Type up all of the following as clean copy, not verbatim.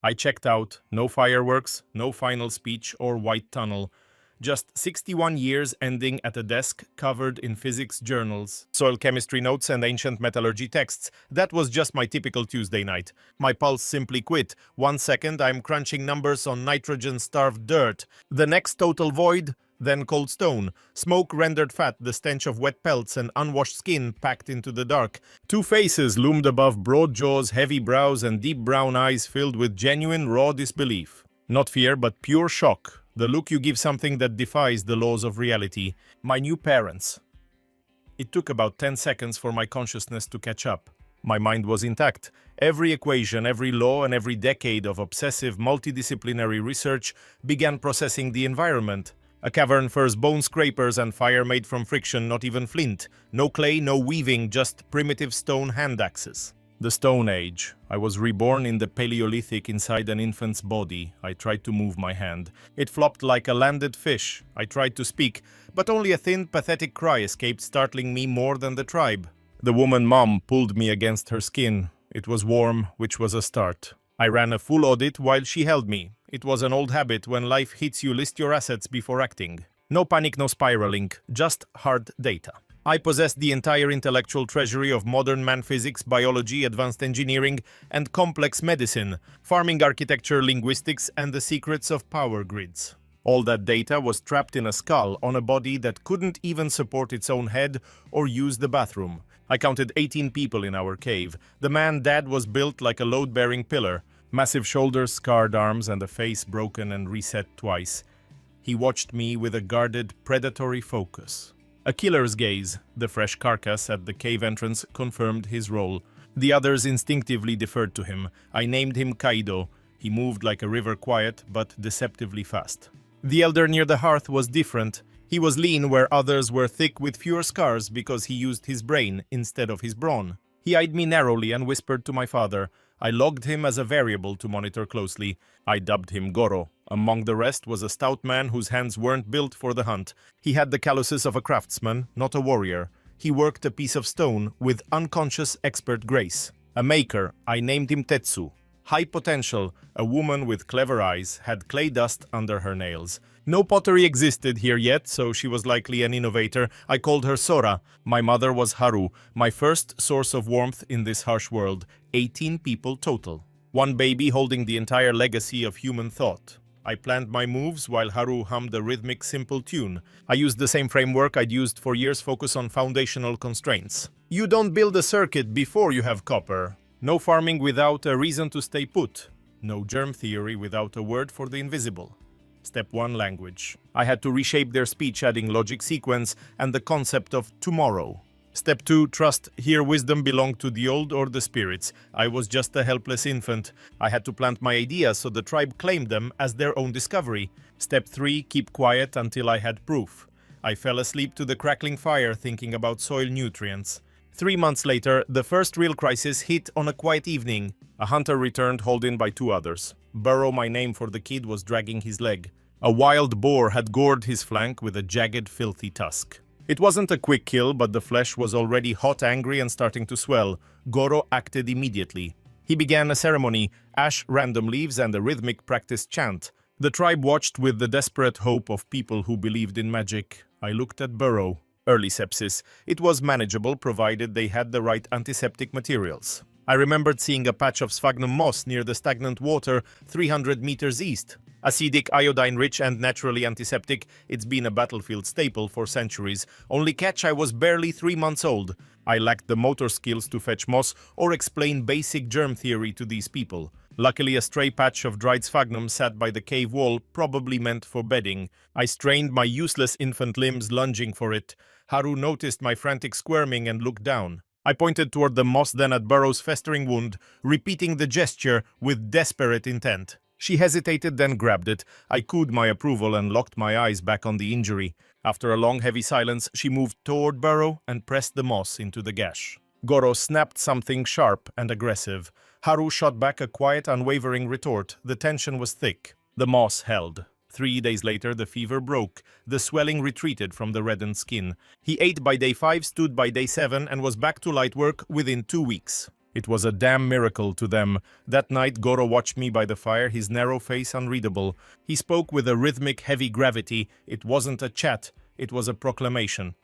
I checked out. No fireworks, no final speech or white tunnel. Just 61 years ending at a desk covered in physics journals, soil chemistry notes and ancient metallurgy texts. That was just my typical Tuesday night. My pulse simply quit. 1 second I'm crunching numbers on nitrogen-starved dirt. The next total void, then cold stone. Smoke rendered fat, the stench of wet pelts and unwashed skin packed into the dark. Two faces loomed above broad jaws, heavy brows and deep brown eyes filled with genuine raw disbelief. Not fear, but pure shock. The look you give something that defies the laws of reality. My new parents. It took about 10 seconds for my consciousness to catch up. My mind was intact. Every equation, every law, and every decade of obsessive multidisciplinary research began processing the environment. A cavern first bone scrapers and fire made from friction, not even flint. No clay, no weaving, just primitive stone hand axes. The Stone Age. I was reborn in the Paleolithic inside an infant's body. I tried to move my hand. It flopped like a landed fish. I tried to speak, but only a thin, pathetic cry escaped, startling me more than the tribe. The woman mom pulled me against her skin. It was warm, which was a start. I ran a full audit while she held me. It was an old habit. When life hits you, list your assets before acting. No panic, no spiraling, just hard data. I possessed the entire intellectual treasury of modern man physics, biology, advanced engineering, and complex medicine, farming architecture, linguistics, and the secrets of power grids. All that data was trapped in a skull on a body that couldn't even support its own head or use the bathroom. I counted 18 people in our cave. The man Dad was built like a load-bearing pillar. Massive shoulders, scarred arms, and a face broken and reset twice. He watched me with a guarded, predatory focus. A killer's gaze. The fresh carcass at the cave entrance confirmed his role. The others instinctively deferred to him. I named him Kaido. He moved like a river, quiet but deceptively fast. The elder near the hearth was different. He was lean where others were thick with fewer scars because he used his brain instead of his brawn. He eyed me narrowly and whispered to my father. I logged him as a variable to monitor closely. I dubbed him Goro. Among the rest was a stout man whose hands weren't built for the hunt. He had the calluses of a craftsman, not a warrior. He worked a piece of stone with unconscious expert grace. A maker, I named him Tetsu. High potential, a woman with clever eyes, had clay dust under her nails. No pottery existed here yet, so she was likely an innovator. I called her Sora. My mother was Haru, my first source of warmth in this harsh world. 18 people total. One baby holding the entire legacy of human thought. I planned my moves while Haru hummed a rhythmic, simple tune. I used the same framework I'd used for years, focus on foundational constraints. You don't build a circuit before you have copper. No farming without a reason to stay put. No germ theory without a word for the invisible. Step 1, language. I had to reshape their speech, adding logic sequence and the concept of tomorrow. Step 2, trust. Here wisdom belonged to the old or the spirits. I was just a helpless infant. I had to plant my ideas so the tribe claimed them as their own discovery. Step 3, keep quiet until I had proof. I fell asleep to the crackling fire thinking about soil nutrients. 3 months later, the first real crisis hit on a quiet evening. A hunter returned, hauled by 2 others. Burrow, my name for the kid, was dragging his leg. A wild boar had gored his flank with a jagged, filthy tusk. It wasn't a quick kill, but the flesh was already hot, angry, and starting to swell. Goro acted immediately. He began a ceremony, ash, random leaves, and a rhythmic practice chant. The tribe watched with the desperate hope of people who believed in magic. I looked at Burrow. Early sepsis. It was manageable provided they had the right antiseptic materials. I remembered seeing a patch of sphagnum moss near the stagnant water 300 meters east. Acidic, iodine-rich, and naturally antiseptic, it's been a battlefield staple for centuries. Only catch, I was barely 3 months old. I lacked the motor skills to fetch moss or explain basic germ theory to these people. Luckily, a stray patch of dried sphagnum sat by the cave wall, probably meant for bedding. I strained my useless infant limbs, lunging for it. Haru noticed my frantic squirming and looked down. I pointed toward the moss, then at Burrow's festering wound, repeating the gesture with desperate intent. She hesitated, then grabbed it. I cooed my approval and locked my eyes back on the injury. After a long, heavy silence, she moved toward Burrow and pressed the moss into the gash. Goro snapped something sharp and aggressive. Haru shot back a quiet, unwavering retort. The tension was thick. The moss held. 3 days later, the fever broke. The swelling retreated from the reddened skin. He ate by day 5, stood by day 7, and was back to light work within 2 weeks. It was a damn miracle to them. That night, Goro watched me by the fire, his narrow face unreadable. He spoke with a rhythmic, heavy gravity. It wasn't a chat, it was a proclamation.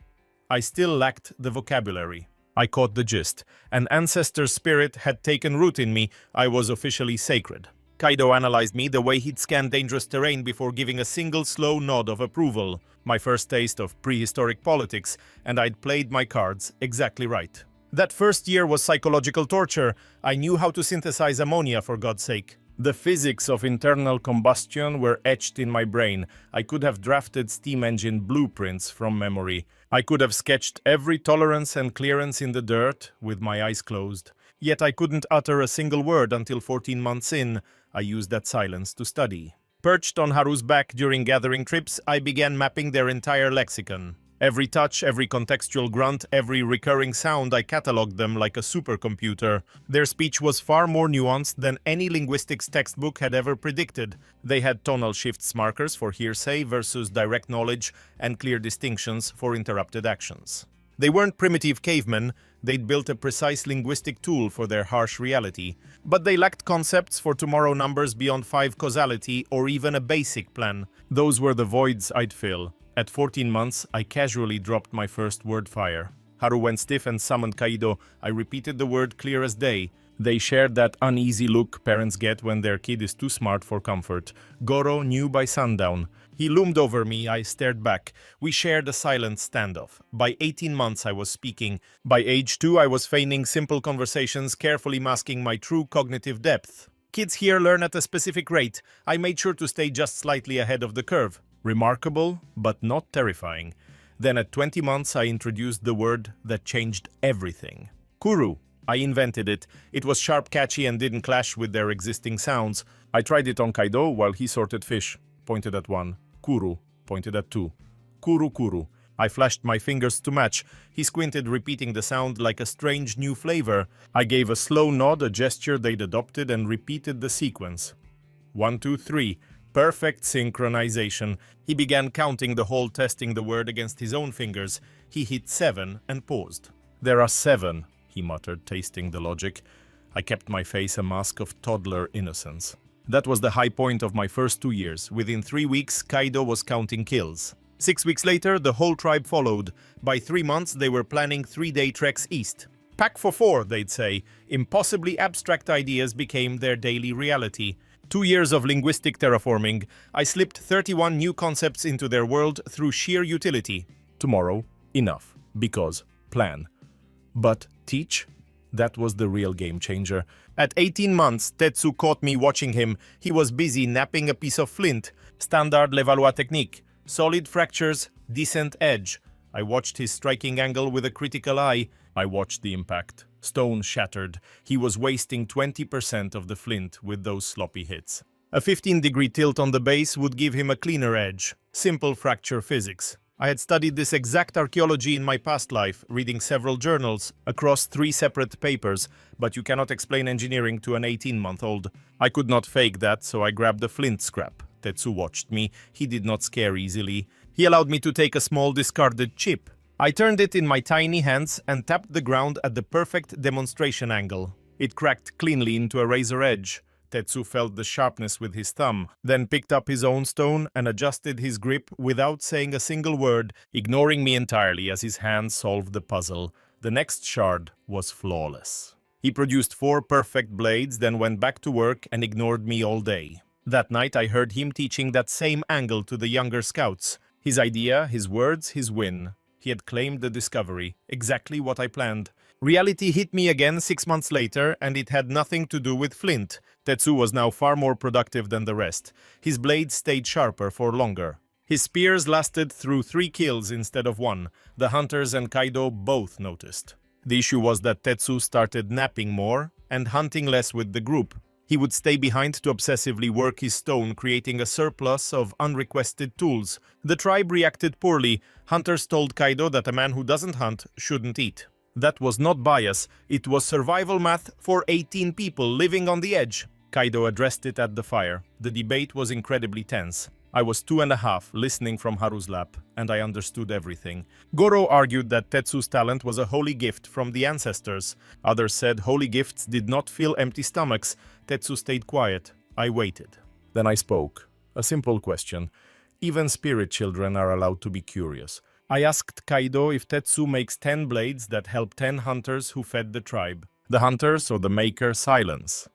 I still lacked the vocabulary. I caught the gist. An ancestor spirit had taken root in me. I was officially sacred. Kaido analyzed me the way he'd scan dangerous terrain before giving a single slow nod of approval. My first taste of prehistoric politics, and I'd played my cards exactly right. That first year was psychological torture. I knew how to synthesize ammonia, for God's sake. The physics of internal combustion were etched in my brain. I could have drafted steam engine blueprints from memory. I could have sketched every tolerance and clearance in the dirt with my eyes closed. Yet I couldn't utter a single word until 14 months in. I used that silence to study. Perched on Haru's back during gathering trips, I began mapping their entire lexicon. Every touch, every contextual grunt, every recurring sound, I catalogued them like a supercomputer. Their speech was far more nuanced than any linguistics textbook had ever predicted. They had tonal shifts markers for hearsay versus direct knowledge and clear distinctions for interrupted actions. They weren't primitive cavemen, they'd built a precise linguistic tool for their harsh reality. But they lacked concepts for tomorrow numbers beyond 5 causality or even a basic plan. Those were the voids I'd fill. At 14 months, I casually dropped my first word fire. Haru went stiff and summoned Kaido. I repeated the word clear as day. They shared that uneasy look parents get when their kid is too smart for comfort. Goro knew by sundown. He loomed over me, I stared back. We shared a silent standoff. By 18 months I was speaking. By age 2 I was feigning simple conversations, carefully masking my true cognitive depth. Kids here learn at a specific rate. I made sure to stay just slightly ahead of the curve. Remarkable, but not terrifying. Then at 20 months I introduced the word that changed everything. Kuru. I invented it. It was sharp, catchy, and didn't clash with their existing sounds. I tried it on Kaido while he sorted fish. Pointed at 1. Kuru. Pointed at 2. Kuru kuru. I flashed my fingers to match. He squinted, repeating the sound like a strange new flavor. I gave a slow nod, a gesture they'd adopted, and repeated the sequence. 1, 2, 3. Perfect synchronization. He began counting the hole, testing the word against his own fingers. He hit 7 and paused. There are 7, he muttered, tasting the logic. I kept my face a mask of toddler innocence. That was the high point of my first 2 years. Within 3 weeks, Kaido was counting kills. 6 weeks later, the whole tribe followed. By 3 months, they were planning 3-day treks east. Pack for 4, they'd say. Impossibly abstract ideas became their daily reality. 2 years of linguistic terraforming, I slipped 31 new concepts into their world through sheer utility. Tomorrow, enough. Because, plan. But teach? That was the real game changer. At 18 months, Tetsu caught me watching him. He was busy napping a piece of flint. Standard Levallois technique. Solid fractures, decent edge. I watched his striking angle with a critical eye. I watched the impact. Stone shattered. He was wasting 20% of the flint with those sloppy hits. A 15-degree tilt on the base would give him a cleaner edge. Simple fracture physics. I had studied this exact archaeology in my past life, reading several journals across 3 separate papers, but you cannot explain engineering to an 18-month-old. I could not fake that, so I grabbed a flint scrap. Tetsu watched me. He did not scare easily. He allowed me to take a small discarded chip. I turned it in my tiny hands and tapped the ground at the perfect demonstration angle. It cracked cleanly into a razor edge. Tetsu felt the sharpness with his thumb, then picked up his own stone and adjusted his grip without saying a single word, ignoring me entirely as his hands solved the puzzle. The next shard was flawless. He produced 4 perfect blades, then went back to work and ignored me all day. That night I heard him teaching that same angle to the younger scouts. His idea, his words, his win. He had claimed the discovery, exactly what I planned. Reality hit me again 6 months later, and it had nothing to do with flint. Tetsu was now far more productive than the rest. His blades stayed sharper for longer. His spears lasted through 3 kills instead of 1. The hunters and Kaido both noticed. The issue was that Tetsu started napping more and hunting less with the group. He would stay behind to obsessively work his stone, creating a surplus of unrequested tools. The tribe reacted poorly. Hunters told Kaido that a man who doesn't hunt shouldn't eat. That was not bias, it was survival math for 18 people living on the edge. Kaido addressed it at the fire. The debate was incredibly tense. I was 2.5, listening from Haru's lap, and I understood everything. Goro argued that Tetsu's talent was a holy gift from the ancestors. Others said holy gifts did not fill empty stomachs. Tetsu stayed quiet. I waited. Then I spoke. A simple question. Even spirit children are allowed to be curious. I asked Kaido if Tetsu makes 10 blades that help 10 hunters who fed the tribe. The hunters or the maker silence.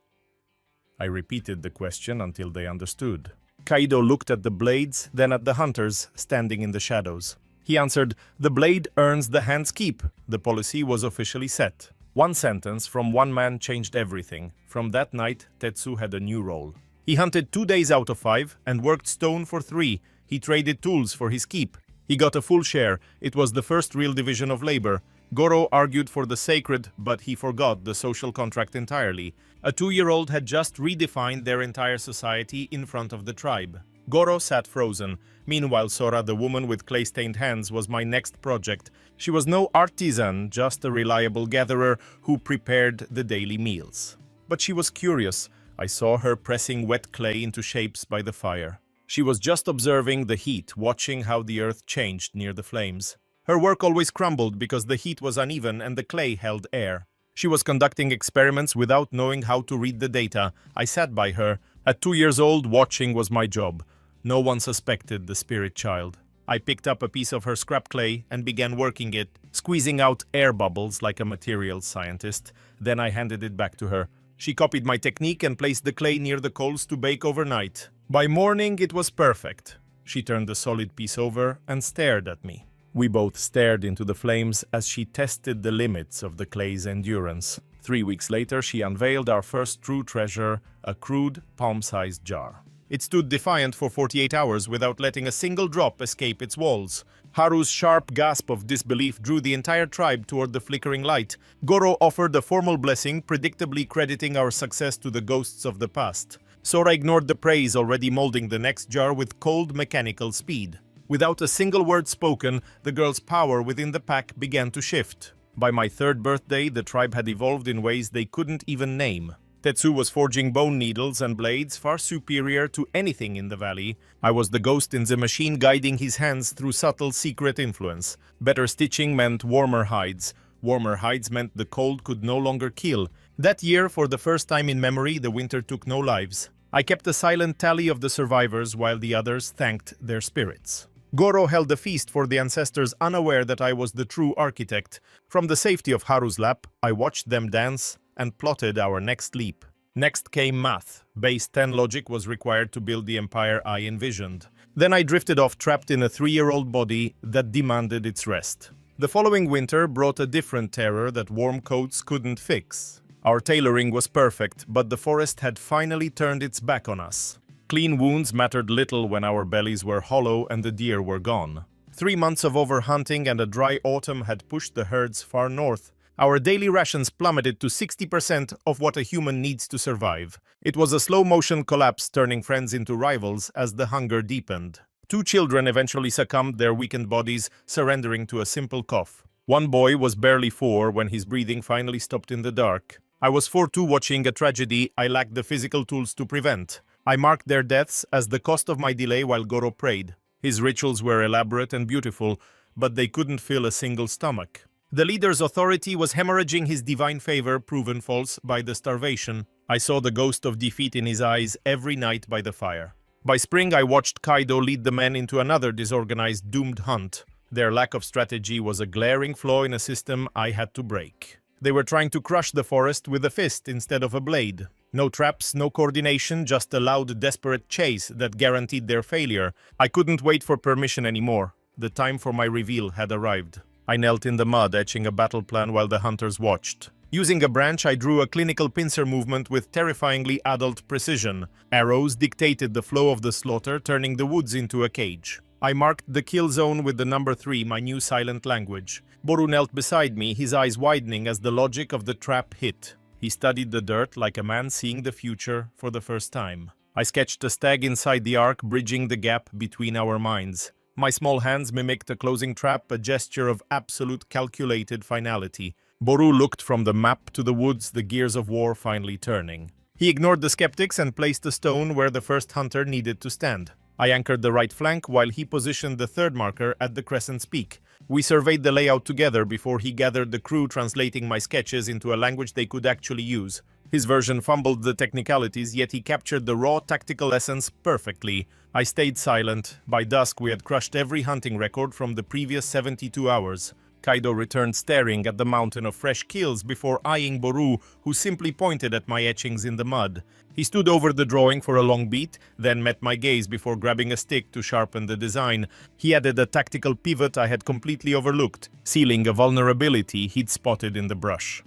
I repeated the question until they understood. Kaido looked at the blades, then at the hunters standing in the shadows. He answered, "The blade earns the hand's keep." The policy was officially set. One sentence from one man changed everything. From that night, Tetsu had a new role. He hunted 2 days out of 5 and worked stone for 3. He traded tools for his keep. He got a full share. It was the first real division of labor. Goro argued for the sacred, but he forgot the social contract entirely. A 2-year-old had just redefined their entire society in front of the tribe. Goro sat frozen. Meanwhile, Sora, the woman with clay-stained hands, was my next project. She was no artisan, just a reliable gatherer who prepared the daily meals. But she was curious. I saw her pressing wet clay into shapes by the fire. She was just observing the heat, watching how the earth changed near the flames. Her work always crumbled because the heat was uneven and the clay held air. She was conducting experiments without knowing how to read the data. I sat by her. At 2 years old, watching was my job. No one suspected the spirit child. I picked up a piece of her scrap clay and began working it, squeezing out air bubbles like a materials scientist. Then I handed it back to her. She copied my technique and placed the clay near the coals to bake overnight. By morning, it was perfect. She turned the solid piece over and stared at me. We both stared into the flames as she tested the limits of the clay's endurance. 3 weeks later, she unveiled our first true treasure, a crude, palm-sized jar. It stood defiant for 48 hours without letting a single drop escape its walls. Haru's sharp gasp of disbelief drew the entire tribe toward the flickering light. Goro offered a formal blessing, predictably crediting our success to the ghosts of the past. Sora ignored the praise, already molding the next jar with cold, mechanical speed. Without a single word spoken, the girl's power within the pack began to shift. By my 3rd birthday, the tribe had evolved in ways they couldn't even name. Tetsu was forging bone needles and blades far superior to anything in the valley. I was the ghost in the machine guiding his hands through subtle secret influence. Better stitching meant warmer hides. Warmer hides meant the cold could no longer kill. That year, for the first time in memory, the winter took no lives. I kept a silent tally of the survivors while the others thanked their spirits. Goro held a feast for the ancestors, unaware that I was the true architect. From the safety of Haru's lap, I watched them dance and plotted our next leap. Next came math. Base 10 logic was required to build the empire I envisioned. Then I drifted off, trapped in a 3-year-old body that demanded its rest. The following winter brought a different terror that warm coats couldn't fix. Our tailoring was perfect, but the forest had finally turned its back on us. Clean wounds mattered little when our bellies were hollow and the deer were gone. 3 months of overhunting and a dry autumn had pushed the herds far north. Our daily rations plummeted to 60% of what a human needs to survive. It was a slow-motion collapse, turning friends into rivals as the hunger deepened. 2 children eventually succumbed, their weakened bodies surrendering to a simple cough. One boy was barely 4 when his breathing finally stopped in the dark. I was 4 too, watching a tragedy I lacked the physical tools to prevent. I marked their deaths as the cost of my delay while Goro prayed. His rituals were elaborate and beautiful, but they couldn't fill a single stomach. The leader's authority was hemorrhaging his divine favor, proven false by the starvation. I saw the ghost of defeat in his eyes every night by the fire. By spring, I watched Kaido lead the men into another disorganized, doomed hunt. Their lack of strategy was a glaring flaw in a system I had to break. They were trying to crush the forest with a fist instead of a blade. No traps, no coordination, just a loud, desperate chase that guaranteed their failure. I couldn't wait for permission anymore. The time for my reveal had arrived. I knelt in the mud, etching a battle plan while the hunters watched. Using a branch, I drew a clinical pincer movement with terrifyingly adult precision. Arrows dictated the flow of the slaughter, turning the woods into a cage. I marked the kill zone with the number 3, my new silent language. Boru knelt beside me, his eyes widening as the logic of the trap hit. He studied the dirt like a man seeing the future for the first time. I sketched a stag inside the arc, bridging the gap between our minds. My small hands mimicked a closing trap, a gesture of absolute calculated finality. Boru looked from the map to the woods, the gears of war finally turning. He ignored the skeptics and placed a stone where the first hunter needed to stand. I anchored the right flank while he positioned the third marker at the crescent's peak. We surveyed the layout together before he gathered the crew, translating my sketches into a language they could actually use. His version fumbled the technicalities, yet he captured the raw tactical essence perfectly. I stayed silent. By dusk, we had crushed every hunting record from the previous 72 hours. Kaido returned staring at the mountain of fresh kills before eyeing Boru, who simply pointed at my etchings in the mud. He stood over the drawing for a long beat, then met my gaze before grabbing a stick to sharpen the design. He added a tactical pivot I had completely overlooked, sealing a vulnerability he'd spotted in the brush.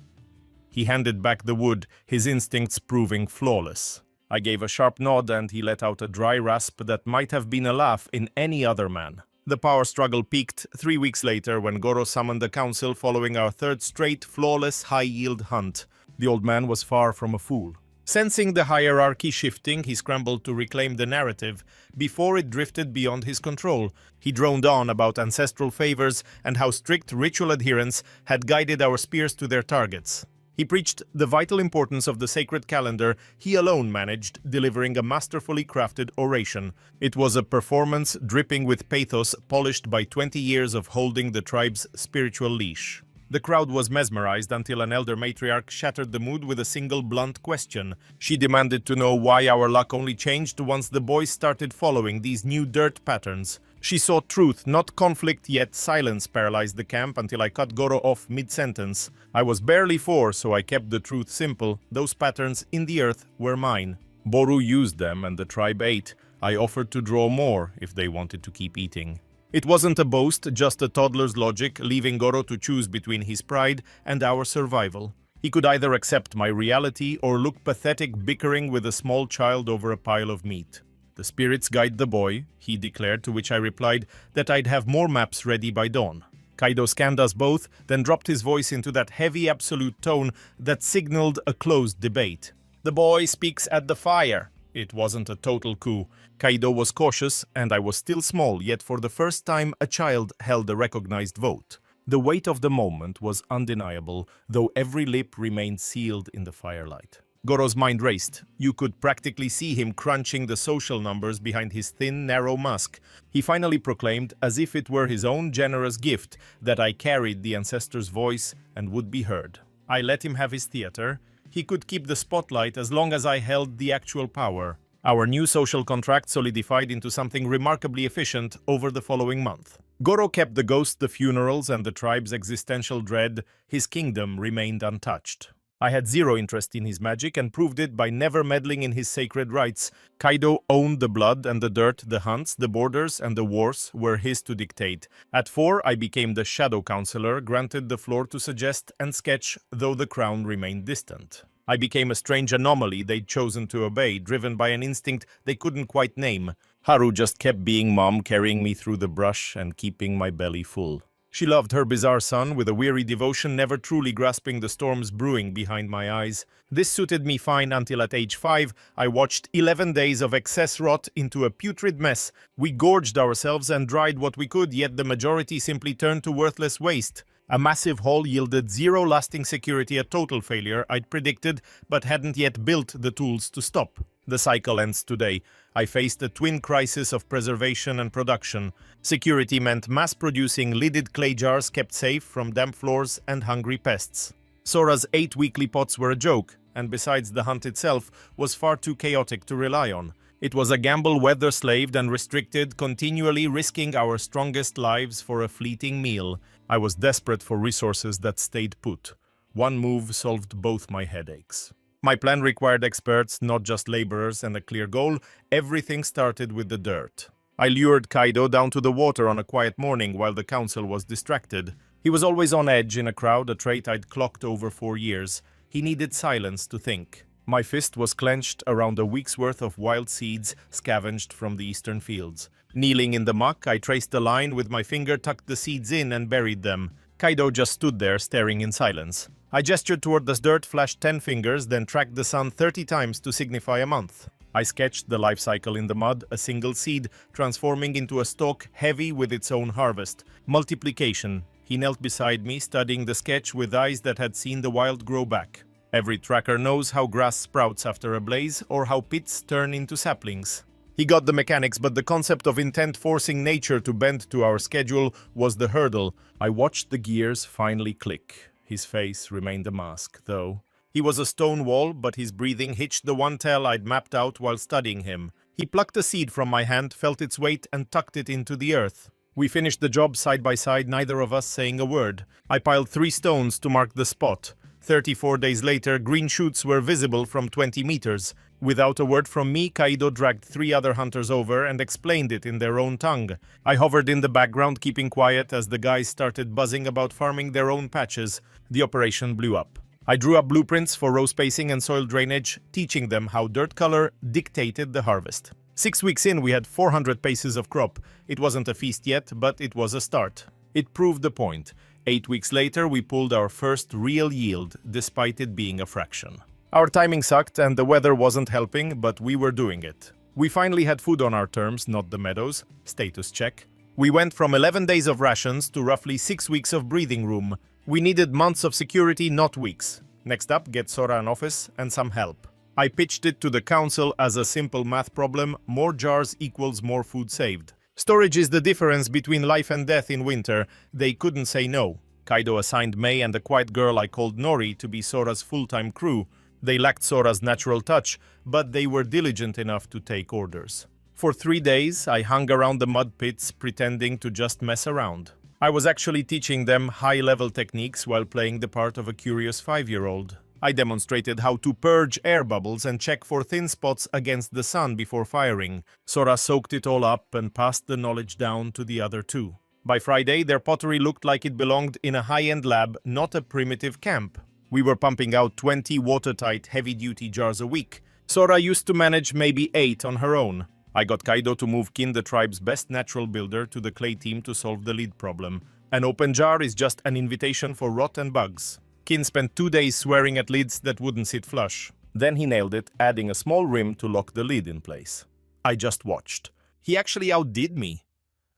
He handed back the wood, his instincts proving flawless. I gave a sharp nod and he let out a dry rasp that might have been a laugh in any other man. The power struggle peaked 3 weeks later when Goro summoned the council following our third straight, flawless, high-yield hunt. The old man was far from a fool. Sensing the hierarchy shifting, he scrambled to reclaim the narrative before it drifted beyond his control. He droned on about ancestral favors and how strict ritual adherence had guided our spears to their targets. He preached the vital importance of the sacred calendar he alone managed, delivering a masterfully crafted oration. It was a performance dripping with pathos, polished by 20 years of holding the tribe's spiritual leash. The crowd was mesmerized until an elder matriarch shattered the mood with a single blunt question. She demanded to know why our luck only changed once the boys started following these new dirt patterns. She saw truth, not conflict, yet silence paralyzed the camp until I cut Goro off mid-sentence. I was barely 4, so I kept the truth simple. Those patterns in the earth were mine. Boru used them and the tribe ate. I offered to draw more if they wanted to keep eating. It wasn't a boast, just a toddler's logic, leaving Goro to choose between his pride and our survival. He could either accept my reality or look pathetic bickering with a small child over a pile of meat. "The spirits guide the boy," he declared, to which I replied that I'd have more maps ready by dawn. Kaido scanned us both, then dropped his voice into that heavy absolute tone that signaled a closed debate. "The boy speaks at the fire." It wasn't a total coup. Kaido was cautious, and I was still small, yet for the first time a child held a recognized vote. The weight of the moment was undeniable, though every lip remained sealed in the firelight. Goro's mind raced. You could practically see him crunching the social numbers behind his thin, narrow mask. He finally proclaimed, as if it were his own generous gift, that I carried the ancestor's voice and would be heard. I let him have his theater. He could keep the spotlight as long as I held the actual power. Our new social contract solidified into something remarkably efficient over the following month. Goro kept the ghost, the funerals, and the tribe's existential dread. His kingdom remained untouched. I had zero interest in his magic and proved it by never meddling in his sacred rites. Kaido owned the blood and the dirt, the hunts, the borders, and the wars were his to dictate. At 4, I became the shadow counselor, granted the floor to suggest and sketch, though the crown remained distant. I became a strange anomaly they'd chosen to obey, driven by an instinct they couldn't quite name. Haru just kept being mom, carrying me through the brush and keeping my belly full. She loved her bizarre son with a weary devotion, never truly grasping the storms brewing behind my eyes. This suited me fine until at age 5, I watched 11 days of excess rot into a putrid mess. We gorged ourselves and dried what we could, yet the majority simply turned to worthless waste. A massive haul yielded zero lasting security, a total failure I'd predicted, but hadn't yet built the tools to stop. The cycle ends today. I faced a twin crisis of preservation and production. Security meant mass-producing lidded clay jars kept safe from damp floors and hungry pests. Sora's 8 weekly pots were a joke, and besides, the hunt itself was far too chaotic to rely on. It was a gamble weather-slaved and restricted, continually risking our strongest lives for a fleeting meal. I was desperate for resources that stayed put. One move solved both my headaches. My plan required experts, not just laborers, and a clear goal. Everything started with the dirt. I lured Kaido down to the water on a quiet morning while the council was distracted. He was always on edge in a crowd, a trait I'd clocked over 4 years. He needed silence to think. My fist was clenched around a week's worth of wild seeds scavenged from the eastern fields. Kneeling in the muck, I traced a line with my finger, tucked the seeds in, and buried them. Kaido just stood there, staring in silence. I gestured toward the dirt, flashed 10 fingers, then tracked the sun 30 times to signify a month. I sketched the life cycle in the mud, a single seed transforming into a stalk heavy with its own harvest. Multiplication. He knelt beside me, studying the sketch with eyes that had seen the wild grow back. Every tracker knows how grass sprouts after a blaze or how pits turn into saplings. He got the mechanics, but the concept of intent forcing nature to bend to our schedule was the hurdle. I watched the gears finally click. His face remained a mask, though. He was a stone wall, but his breathing hitched the one tell I'd mapped out while studying him. He plucked a seed from my hand, felt its weight, and tucked it into the earth. We finished the job side by side, neither of us saying a word. I piled 3 stones to mark the spot. 34 days later, green shoots were visible from 20 meters. Without a word from me, Kaido dragged 3 other hunters over and explained it in their own tongue. I hovered in the background, keeping quiet as the guys started buzzing about farming their own patches. The operation blew up. I drew up blueprints for row spacing and soil drainage, teaching them how dirt color dictated the harvest. 6 weeks in, we had 400 paces of crop. It wasn't a feast yet, but it was a start. It proved the point. 8 weeks later, we pulled our first real yield, despite it being a fraction. Our timing sucked and the weather wasn't helping, but we were doing it. We finally had food on our terms, not the meadows. Status check. We went from 11 days of rations to roughly 6 weeks of breathing room. We needed months of security, not weeks. Next up, get Sora an office and some help. I pitched it to the council as a simple math problem: more jars equals more food saved. Storage is the difference between life and death in winter. They couldn't say no. Kaido assigned Mei and a quiet girl I called Nori to be Sora's full-time crew. They lacked Sora's natural touch, but they were diligent enough to take orders. For 3 days, I hung around the mud pits pretending to just mess around. I was actually teaching them high-level techniques while playing the part of a curious 5-year-old. I demonstrated how to purge air bubbles and check for thin spots against the sun before firing. Sora soaked it all up and passed the knowledge down to the other 2. By Friday, their pottery looked like it belonged in a high-end lab, not a primitive camp. We were pumping out 20 watertight, heavy-duty jars a week. Sora used to manage maybe 8 on her own. I got Kaido to move Kin, the tribe's best natural builder, to the clay team to solve the lid problem. An open jar is just an invitation for rot and bugs. Kin spent 2 days swearing at lids that wouldn't sit flush. Then he nailed it, adding a small rim to lock the lid in place. I just watched. He actually outdid me.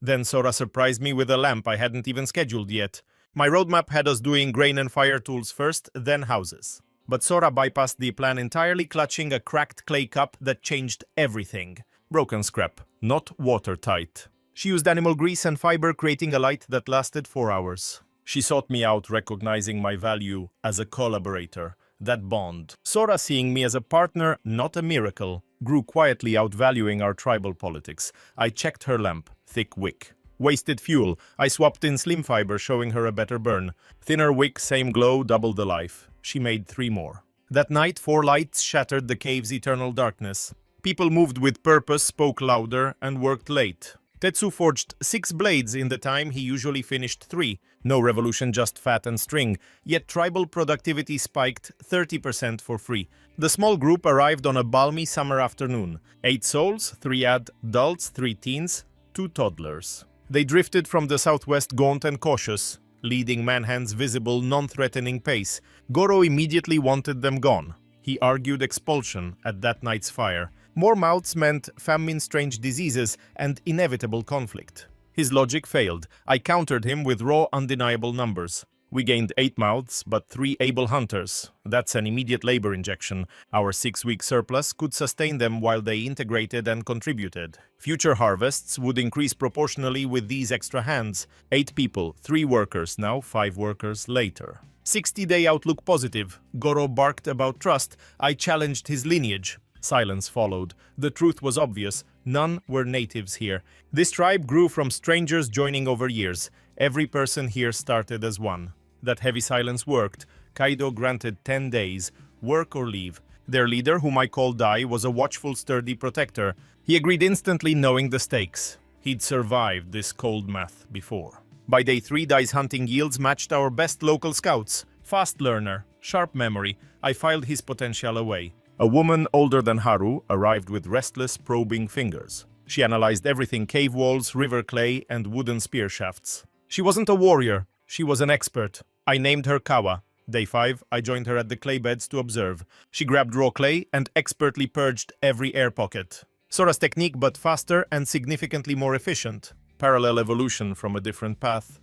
Then Sora surprised me with a lamp I hadn't even scheduled yet. My roadmap had us doing grain and fire tools first, then houses. But Sora bypassed the plan entirely, clutching a cracked clay cup that changed everything. Broken scrap, not watertight. She used animal grease and fiber, creating a light that lasted 4 hours. She sought me out, recognizing my value as a collaborator. That bond, Sora seeing me as a partner, not a miracle, grew quietly, outvaluing our tribal politics. I checked her lamp, thick wick. Wasted fuel. I swapped in slim fiber, showing her a better burn. Thinner wick, same glow, double the life. She made 3 more. That night, 4 lights shattered the cave's eternal darkness. People moved with purpose, spoke louder, and worked late. Tetsu forged 6 blades in the time he usually finished 3. No revolution, just fat and string. Yet tribal productivity spiked 30% for free. The small group arrived on a balmy summer afternoon. 8 souls, 3 adults, 3 teens, 2 toddlers. They drifted from the southwest, gaunt and cautious, leading Manhand's visible, non-threatening pace. Goro immediately wanted them gone. He argued expulsion at that night's fire. More mouths meant famine, strange diseases, and inevitable conflict. His logic failed. I countered him with raw, undeniable numbers. We gained 8 mouths, but 3 able hunters. That's an immediate labor injection. Our 6-week surplus could sustain them while they integrated and contributed. Future harvests would increase proportionally with these extra hands. 8 people, 3 workers, now 5 workers later. 60-day outlook positive. Goro barked about trust. I challenged his lineage. Silence followed. The truth was obvious. None were natives here. This tribe grew from strangers joining over years. Every person here started as one. That heavy silence worked. Kaido granted 10 days, work or leave. Their leader, whom I called Dai, was a watchful, sturdy protector. He agreed instantly, knowing the stakes. He'd survived this cold math before. By day 3, Dai's hunting yields matched our best local scouts. Fast learner, sharp memory. I filed his potential away. A woman older than Haru arrived with restless, probing fingers. She analyzed everything: cave walls, river clay, and wooden spear shafts. She wasn't a warrior, she was an expert. I named her Kawa. Day 5, I joined her at the clay beds to observe. She grabbed raw clay and expertly purged every air pocket. Sora's technique, but faster and significantly more efficient. Parallel evolution from a different path.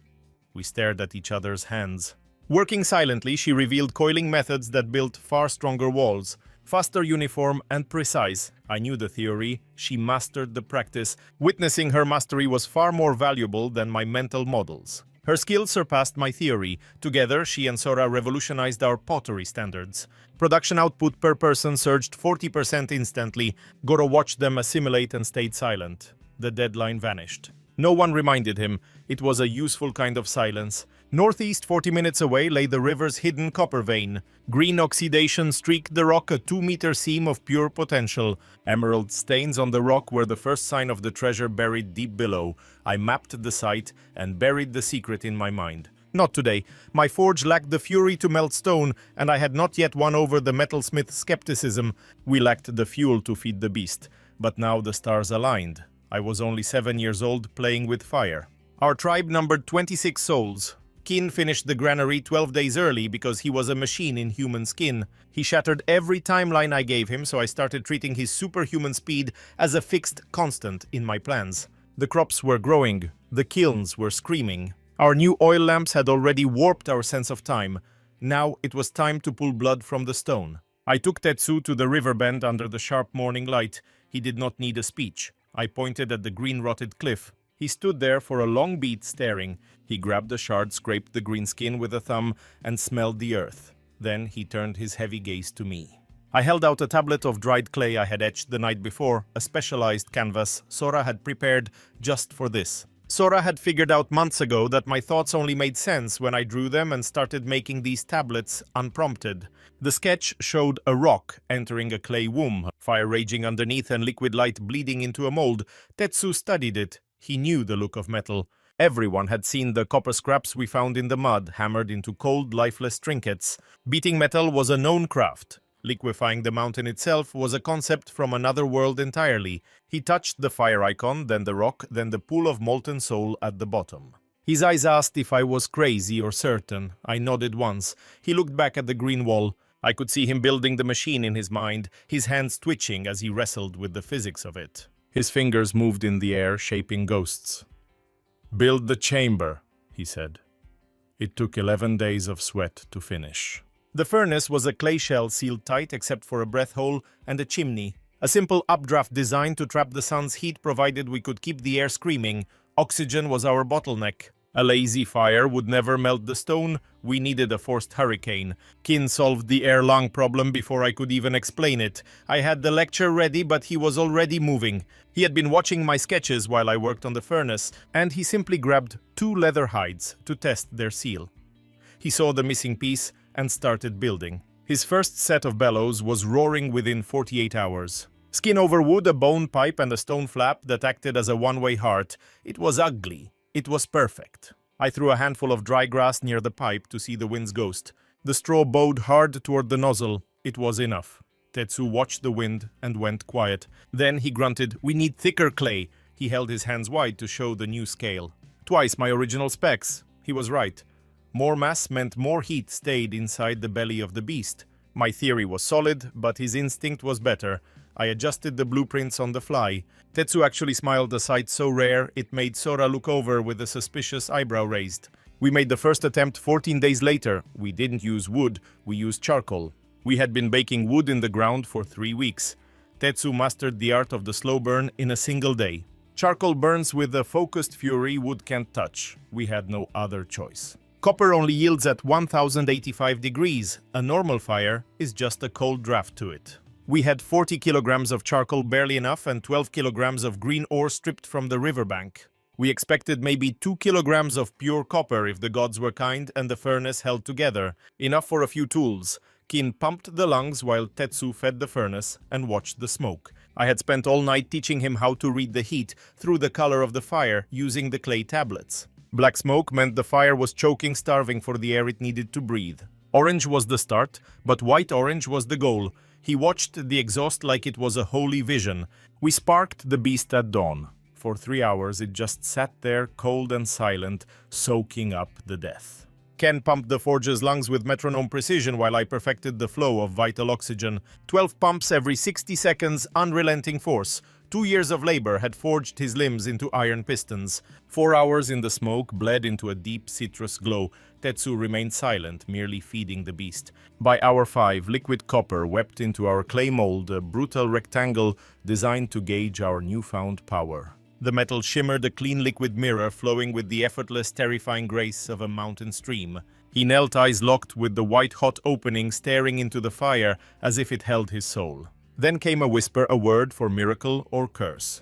We stared at each other's hands. Working silently, she revealed coiling methods that built far stronger walls. Faster, uniform, and precise. I knew the theory, she mastered the practice. Witnessing her mastery was far more valuable than my mental models. Her skill surpassed my theory. Together, she and Sora revolutionized our pottery standards. Production output per person surged 40% instantly. Goro watched them assimilate and stayed silent. The deadline vanished. No one reminded him. It was a useful kind of silence. Northeast, 40 minutes away, lay the river's hidden copper vein. Green oxidation streaked the rock, a 2-meter seam of pure potential. Emerald stains on the rock were the first sign of the treasure buried deep below. I mapped the site and buried the secret in my mind. Not today. My forge lacked the fury to melt stone, and I had not yet won over the metalsmith's skepticism. We lacked the fuel to feed the beast. But now the stars aligned. I was only 7 years old, playing with fire. Our tribe numbered 26 souls. Kin finished the granary 12 days early because he was a machine in human skin. He shattered every timeline I gave him, so I started treating his superhuman speed as a fixed constant in my plans. The crops were growing. The kilns were screaming. Our new oil lamps had already warped our sense of time. Now it was time to pull blood from the stone. I took Tetsu to the river bend under the sharp morning light. He did not need a speech. I pointed at the green-rotted cliff. He stood there for a long beat staring. He grabbed a shard, scraped the green skin with a thumb, and smelled the earth. Then he turned his heavy gaze to me. I held out a tablet of dried clay I had etched the night before, a specialized canvas Sora had prepared just for this. Sora had figured out months ago that my thoughts only made sense when I drew them and started making these tablets unprompted. The sketch showed a rock entering a clay womb, fire raging underneath and liquid light bleeding into a mold. Tetsu studied it. He knew the look of metal. Everyone had seen the copper scraps we found in the mud, hammered into cold, lifeless trinkets. Beating metal was a known craft. Liquefying the mountain itself was a concept from another world entirely. He touched the fire icon, then the rock, then the pool of molten soul at the bottom. His eyes asked if I was crazy or certain. I nodded once. He looked back at the green wall. I could see him building the machine in his mind, his hands twitching as he wrestled with the physics of it. His fingers moved in the air, shaping ghosts. "Build the chamber," he said. It took 11 days of sweat to finish. The furnace was a clay shell sealed tight except for a breath hole and a chimney. A simple updraft design to trap the sun's heat provided we could keep the air screaming. Oxygen was our bottleneck. A lazy fire would never melt the stone. We needed a forced hurricane. Kin solved the air-lung problem before I could even explain it. I had the lecture ready, but he was already moving. He had been watching my sketches while I worked on the furnace, and he simply grabbed 2 leather hides to test their seal. He saw the missing piece and started building. His first set of bellows was roaring within 48 hours. Skin over wood, a bone pipe, and a stone flap that acted as a one-way heart. It was ugly. It was perfect. I threw a handful of dry grass near the pipe to see the wind's ghost. The straw bowed hard toward the nozzle. It was enough. Tetsu watched the wind and went quiet. Then he grunted, "We need thicker clay." He held his hands wide to show the new scale. Twice my original specs. He was right. More mass meant more heat stayed inside the belly of the beast. My theory was solid, but his instinct was better. I adjusted the blueprints on the fly. Tetsu actually smiled, a sight so rare it made Sora look over with a suspicious eyebrow raised. We made the first attempt 14 days later. We didn't use wood, we used charcoal. We had been baking wood in the ground for 3 weeks. Tetsu mastered the art of the slow burn in a single day. Charcoal burns with a focused fury wood can't touch. We had no other choice. Copper only yields at 1085 degrees. A normal fire is just a cold draft to it. We had 40 kilograms of charcoal, barely enough, and 12 kilograms of green ore stripped from the riverbank. We expected maybe 2 kilograms of pure copper if the gods were kind and the furnace held together. Enough for a few tools. Kin pumped the lungs while Tetsu fed the furnace and watched the smoke. I had spent all night teaching him how to read the heat through the color of the fire using the clay tablets. Black smoke meant the fire was choking, starving for the air it needed to breathe. Orange was the start, but white-orange was the goal. He watched the exhaust like it was a holy vision. We sparked the beast at dawn. For 3 hours it just sat there, cold and silent, soaking up the death. Ken pumped the forge's lungs with metronome precision while I perfected the flow of vital oxygen. 12 pumps every 60 seconds, unrelenting force. 2 years of labor had forged his limbs into iron pistons. 4 hours in the smoke bled into a deep citrus glow. Tetsu remained silent, merely feeding the beast. By hour 5, liquid copper wept into our clay mold, a brutal rectangle designed to gauge our newfound power. The metal shimmered, a clean liquid mirror flowing with the effortless, terrifying grace of a mountain stream. He knelt, eyes locked, with the white-hot opening staring into the fire as if it held his soul. Then came a whisper, a word for miracle or curse.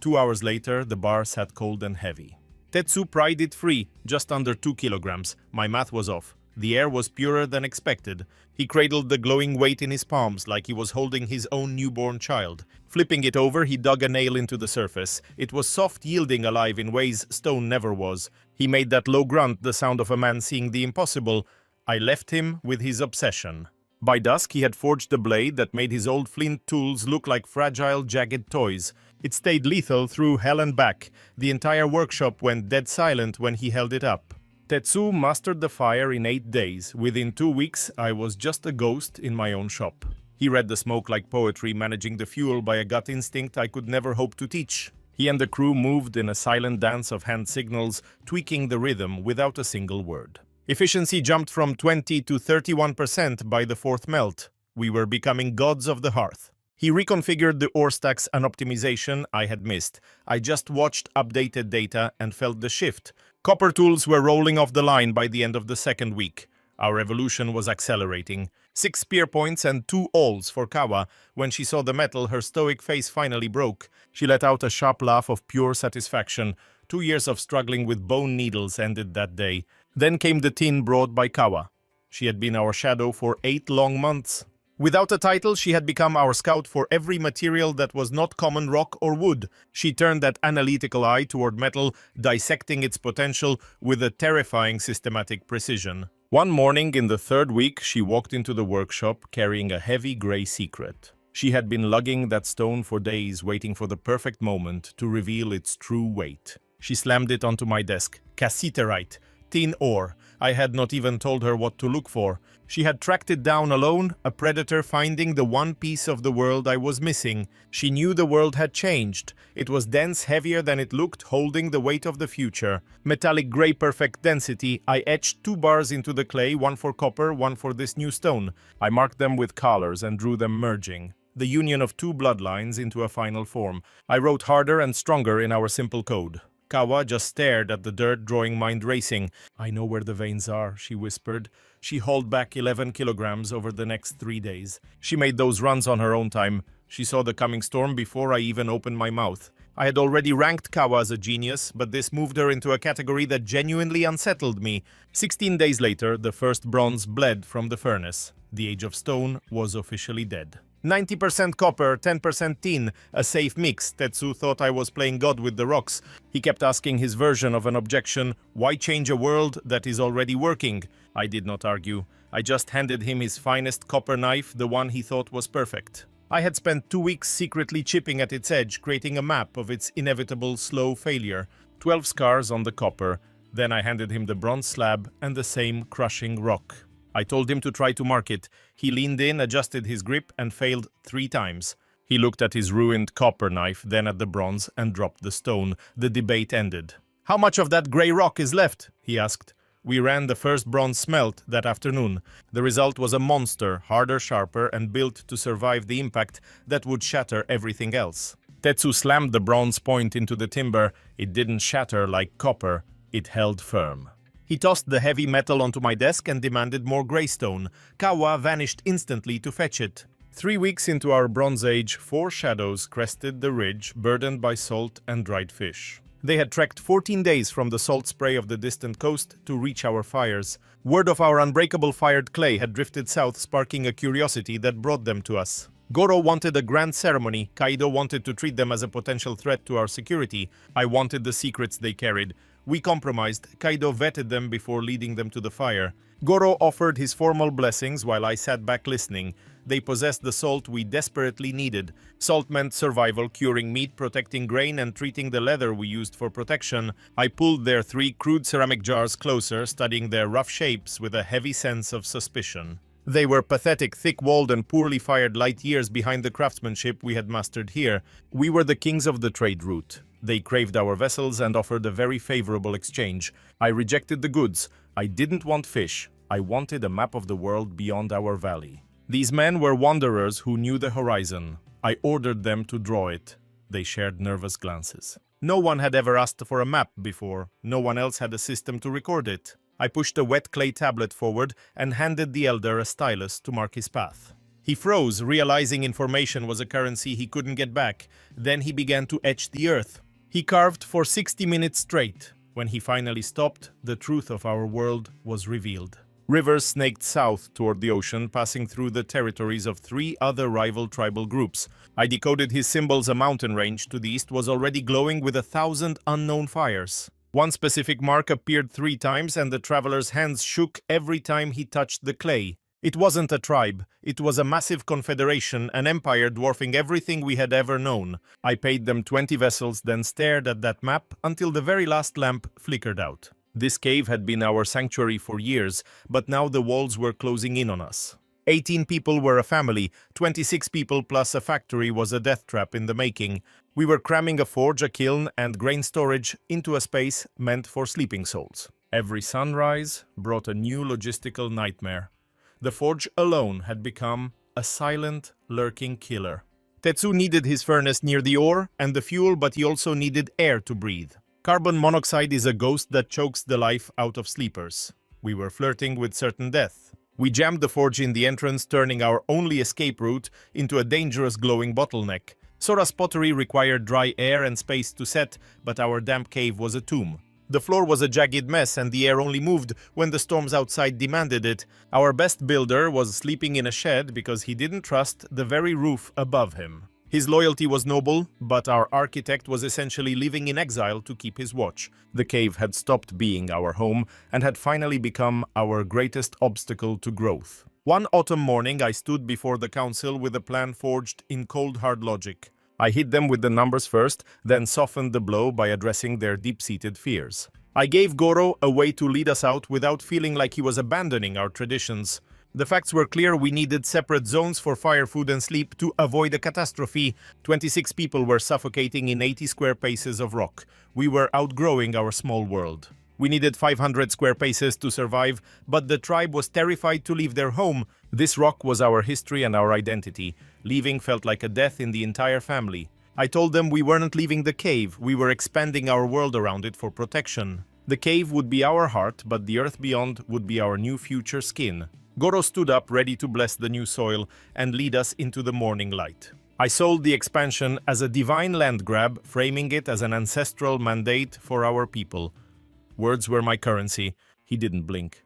2 hours later, the bar sat cold and heavy. Tetsu pried it free, just under 2 kilograms. My math was off. The air was purer than expected. He cradled the glowing weight in his palms like he was holding his own newborn child. Flipping it over, he dug a nail into the surface. It was soft, yielding, alive in ways stone never was. He made that low grunt, the sound of a man seeing the impossible. I left him with his obsession. By dusk, he had forged a blade that made his old flint tools look like fragile, jagged toys. It stayed lethal through hell and back. The entire workshop went dead silent when he held it up. Tetsu mastered the fire in 8 days. Within 2 weeks, I was just a ghost in my own shop. He read the smoke like poetry, managing the fuel by a gut instinct I could never hope to teach. He and the crew moved in a silent dance of hand signals, tweaking the rhythm without a single word. Efficiency jumped from 20 to 31% by the 4th melt. We were becoming gods of the hearth. He reconfigured the ore stacks, an optimization I had missed. I just watched updated data and felt the shift. Copper tools were rolling off the line by the end of the 2nd week. Our evolution was accelerating. 6 spear points and 2 alls for Kawa. When she saw the metal, her stoic face finally broke. She let out a sharp laugh of pure satisfaction. 2 years of struggling with bone needles ended that day. Then came the tin brought by Kawa. She had been our shadow for 8 long months. Without a title, she had become our scout for every material that was not common rock or wood. She turned that analytical eye toward metal, dissecting its potential with a terrifying systematic precision. One morning in the 3rd week, she walked into the workshop carrying a heavy gray secret. She had been lugging that stone for days, waiting for the perfect moment to reveal its true weight. She slammed it onto my desk. Cassiterite. Tin ore. I had not even told her what to look for. She had tracked it down alone, a predator finding the one piece of the world I was missing. She knew the world had changed. It was dense, heavier than it looked, holding the weight of the future. Metallic gray, perfect density. I etched 2 bars into the clay, one for copper, one for this new stone. I marked them with colors and drew them merging. The union of 2 bloodlines into a final form. I wrote harder and stronger in our simple code. Kawa just stared at the dirt, drawing mind racing. "I know where the veins are," she whispered. She hauled back 11 kilograms over the next 3 days. She made those runs on her own time. She saw the coming storm before I even opened my mouth. I had already ranked Kawa as a genius, but this moved her into a category that genuinely unsettled me. 16 days later, the first bronze bled from the furnace. The Age of Stone was officially dead. 90% copper, 10% tin, a safe mix. Tetsu thought I was playing God with the rocks. He kept asking his version of an objection. Why change a world that is already working? I did not argue. I just handed him his finest copper knife, the one he thought was perfect. I had spent 2 weeks secretly chipping at its edge, creating a map of its inevitable slow failure. 12 scars on the copper. Then I handed him the bronze slab and the same crushing rock. I told him to try to mark it. He leaned in, adjusted his grip, and failed 3 times. He looked at his ruined copper knife, then at the bronze, and dropped the stone. The debate ended. "How much of that grey rock is left?" he asked. We ran the first bronze smelt that afternoon. The result was a monster, harder, sharper, and built to survive the impact that would shatter everything else. Tetsu slammed the bronze point into the timber. It didn't shatter like copper. It held firm. He tossed the heavy metal onto my desk and demanded more greystone. Kawa vanished instantly to fetch it. 3 weeks into our Bronze Age, 4 shadows crested the ridge, burdened by salt and dried fish. They had trekked 14 days from the salt spray of the distant coast to reach our fires. Word of our unbreakable fired clay had drifted south, sparking a curiosity that brought them to us. Goro wanted a grand ceremony. Kaido wanted to treat them as a potential threat to our security. I wanted the secrets they carried. We compromised. Kaido vetted them before leading them to the fire. Goro offered his formal blessings while I sat back listening. They possessed the salt we desperately needed. Salt meant survival, curing meat, protecting grain, and treating the leather we used for protection. I pulled their 3 crude ceramic jars closer, studying their rough shapes with a heavy sense of suspicion. They were pathetic, thick-walled and poorly fired light years behind the craftsmanship we had mastered here. We were the kings of the trade route. They craved our vessels and offered a very favorable exchange. I rejected the goods. I didn't want fish. I wanted a map of the world beyond our valley. These men were wanderers who knew the horizon. I ordered them to draw it. They shared nervous glances. No one had ever asked for a map before. No one else had a system to record it. I pushed a wet clay tablet forward and handed the elder a stylus to mark his path. He froze, realizing information was a currency he couldn't get back. Then he began to etch the earth. He carved for 60 minutes straight. When he finally stopped, the truth of our world was revealed. Rivers snaked south toward the ocean, passing through the territories of 3 other rival tribal groups. I decoded his symbols. A mountain range to the east was already glowing with 1,000 unknown fires. One specific mark appeared 3 times, and the traveler's hands shook every time he touched the clay. It wasn't a tribe. It was a massive confederation, an empire dwarfing everything we had ever known. I paid them 20 vessels, then stared at that map until the very last lamp flickered out. This cave had been our sanctuary for years, but now the walls were closing in on us. 18 people were a family, 26 people plus a factory was a death trap in the making. We were cramming a forge, a kiln, and grain storage into a space meant for sleeping souls. Every sunrise brought a new logistical nightmare. The forge alone had become a silent, lurking killer. Tetsu needed his furnace near the ore and the fuel, but he also needed air to breathe. Carbon monoxide is a ghost that chokes the life out of sleepers. We were flirting with certain death. We jammed the forge in the entrance, turning our only escape route into a dangerous glowing bottleneck. Sora's pottery required dry air and space to set, but our damp cave was a tomb. The floor was a jagged mess, and the air only moved when the storms outside demanded it. Our best builder was sleeping in a shed because he didn't trust the very roof above him. His loyalty was noble, but our architect was essentially living in exile to keep his watch. The cave had stopped being our home and had finally become our greatest obstacle to growth. One autumn morning, I stood before the council with a plan forged in cold hard logic. I hit them with the numbers first, then softened the blow by addressing their deep-seated fears. I gave Goro a way to lead us out without feeling like he was abandoning our traditions. The facts were clear. We needed separate zones for fire, food and sleep to avoid a catastrophe. 26 people were suffocating in 80 square paces of rock. We were outgrowing our small world. We needed 500 square paces to survive, but the tribe was terrified to leave their home. This rock was our history and our identity. Leaving felt like a death in the entire family. I told them we weren't leaving the cave, we were expanding our world around it for protection. The cave would be our heart, but the earth beyond would be our new future skin. Goro stood up, ready to bless the new soil and lead us into the morning light. I sold the expansion as a divine land grab, framing it as an ancestral mandate for our people. Words were my currency. He didn't blink.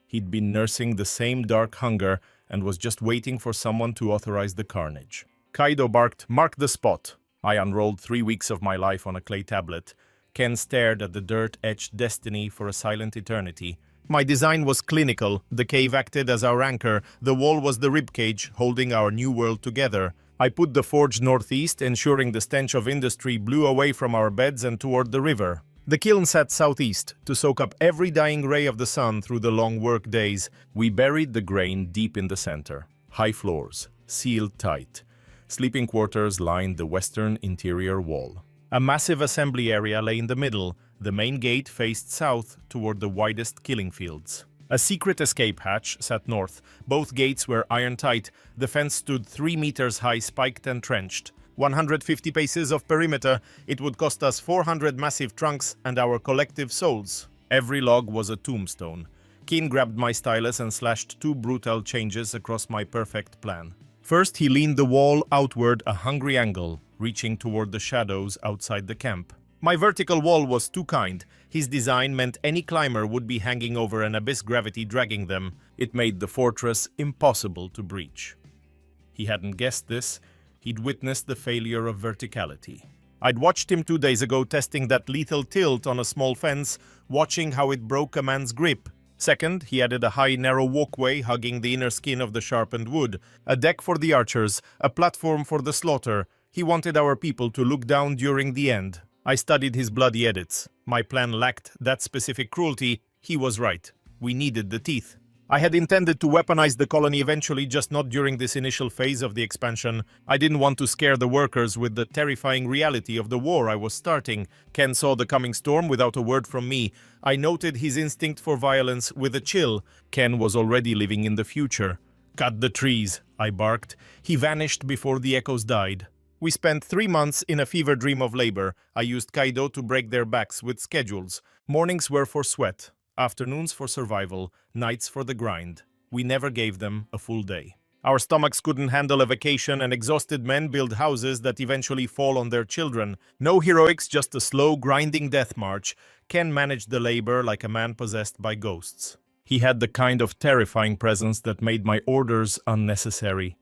He'd been nursing the same dark hunger and was just waiting for someone to authorize the carnage. Kaido barked, "Mark the spot." I unrolled 3 weeks of my life on a clay tablet. Ken stared at the dirt-etched destiny for a silent eternity. My design was clinical. The cave acted as our anchor. The wall was the ribcage, holding our new world together. I put the forge northeast, ensuring the stench of industry blew away from our beds and toward the river. The kiln sat southeast, to soak up every dying ray of the sun through the long work days. We buried the grain deep in the center. High floors, sealed tight. Sleeping quarters lined the western interior wall. A massive assembly area lay in the middle. The main gate faced south toward the widest killing fields. A secret escape hatch sat north. Both gates were iron-tight. The fence stood 3 meters high, spiked and trenched. 150 paces of perimeter. It would cost us 400 massive trunks and our collective souls. Every log was a tombstone. Keen grabbed my stylus and slashed 2 brutal changes across my perfect plan. First, he leaned the wall outward, a hungry angle, reaching toward the shadows outside the camp. My vertical wall was too kind. His design meant any climber would be hanging over an abyss, gravity dragging them. It made the fortress impossible to breach. He hadn't guessed this. He'd witnessed the failure of verticality. I'd watched him 2 days ago testing that lethal tilt on a small fence, watching how it broke a man's grip. Second, he added a high, narrow walkway hugging the inner skin of the sharpened wood, a deck for the archers, a platform for the slaughter. He wanted our people to look down during the end. I studied his bloody edits. My plan lacked that specific cruelty. He was right. We needed the teeth. I had intended to weaponize the colony eventually, just not during this initial phase of the expansion. I didn't want to scare the workers with the terrifying reality of the war I was starting. Ken saw the coming storm without a word from me. I noted his instinct for violence with a chill. Ken was already living in the future. "Cut the trees," I barked. He vanished before the echoes died. We spent 3 months in a fever dream of labor. I used Kaido to break their backs with schedules. Mornings were for sweat, afternoons for survival, nights for the grind. We never gave them a full day. Our stomachs couldn't handle a vacation, and exhausted men build houses that eventually fall on their children. No heroics, just a slow, grinding death march. Ken managed the labor like a man possessed by ghosts. He had the kind of terrifying presence that made my orders unnecessary.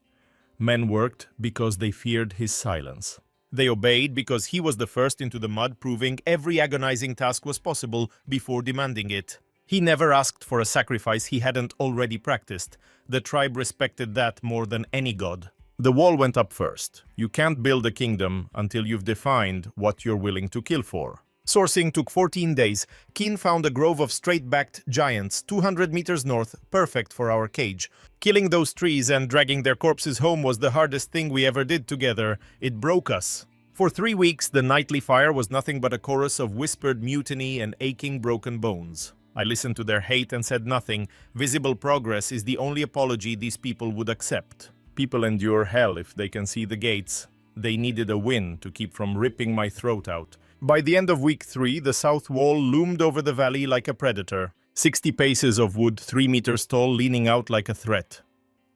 Men worked because they feared his silence. They obeyed because he was the first into the mud, proving every agonizing task was possible before demanding it. He never asked for a sacrifice he hadn't already practiced. The tribe respected that more than any god. The wall went up first. You can't build a kingdom until you've defined what you're willing to kill for. Sourcing took 14 days. Keen found a grove of straight-backed giants 200 meters north, perfect for our cage. Killing those trees and dragging their corpses home was the hardest thing we ever did together. It broke us. For 3 weeks, the nightly fire was nothing but a chorus of whispered mutiny and aching broken bones. I listened to their hate and said nothing. Visible progress is the only apology these people would accept. People endure hell if they can see the gates. They needed a win to keep from ripping my throat out. By the end of week 3, the south wall loomed over the valley like a predator. 60 paces of wood, 3 meters tall, leaning out like a threat.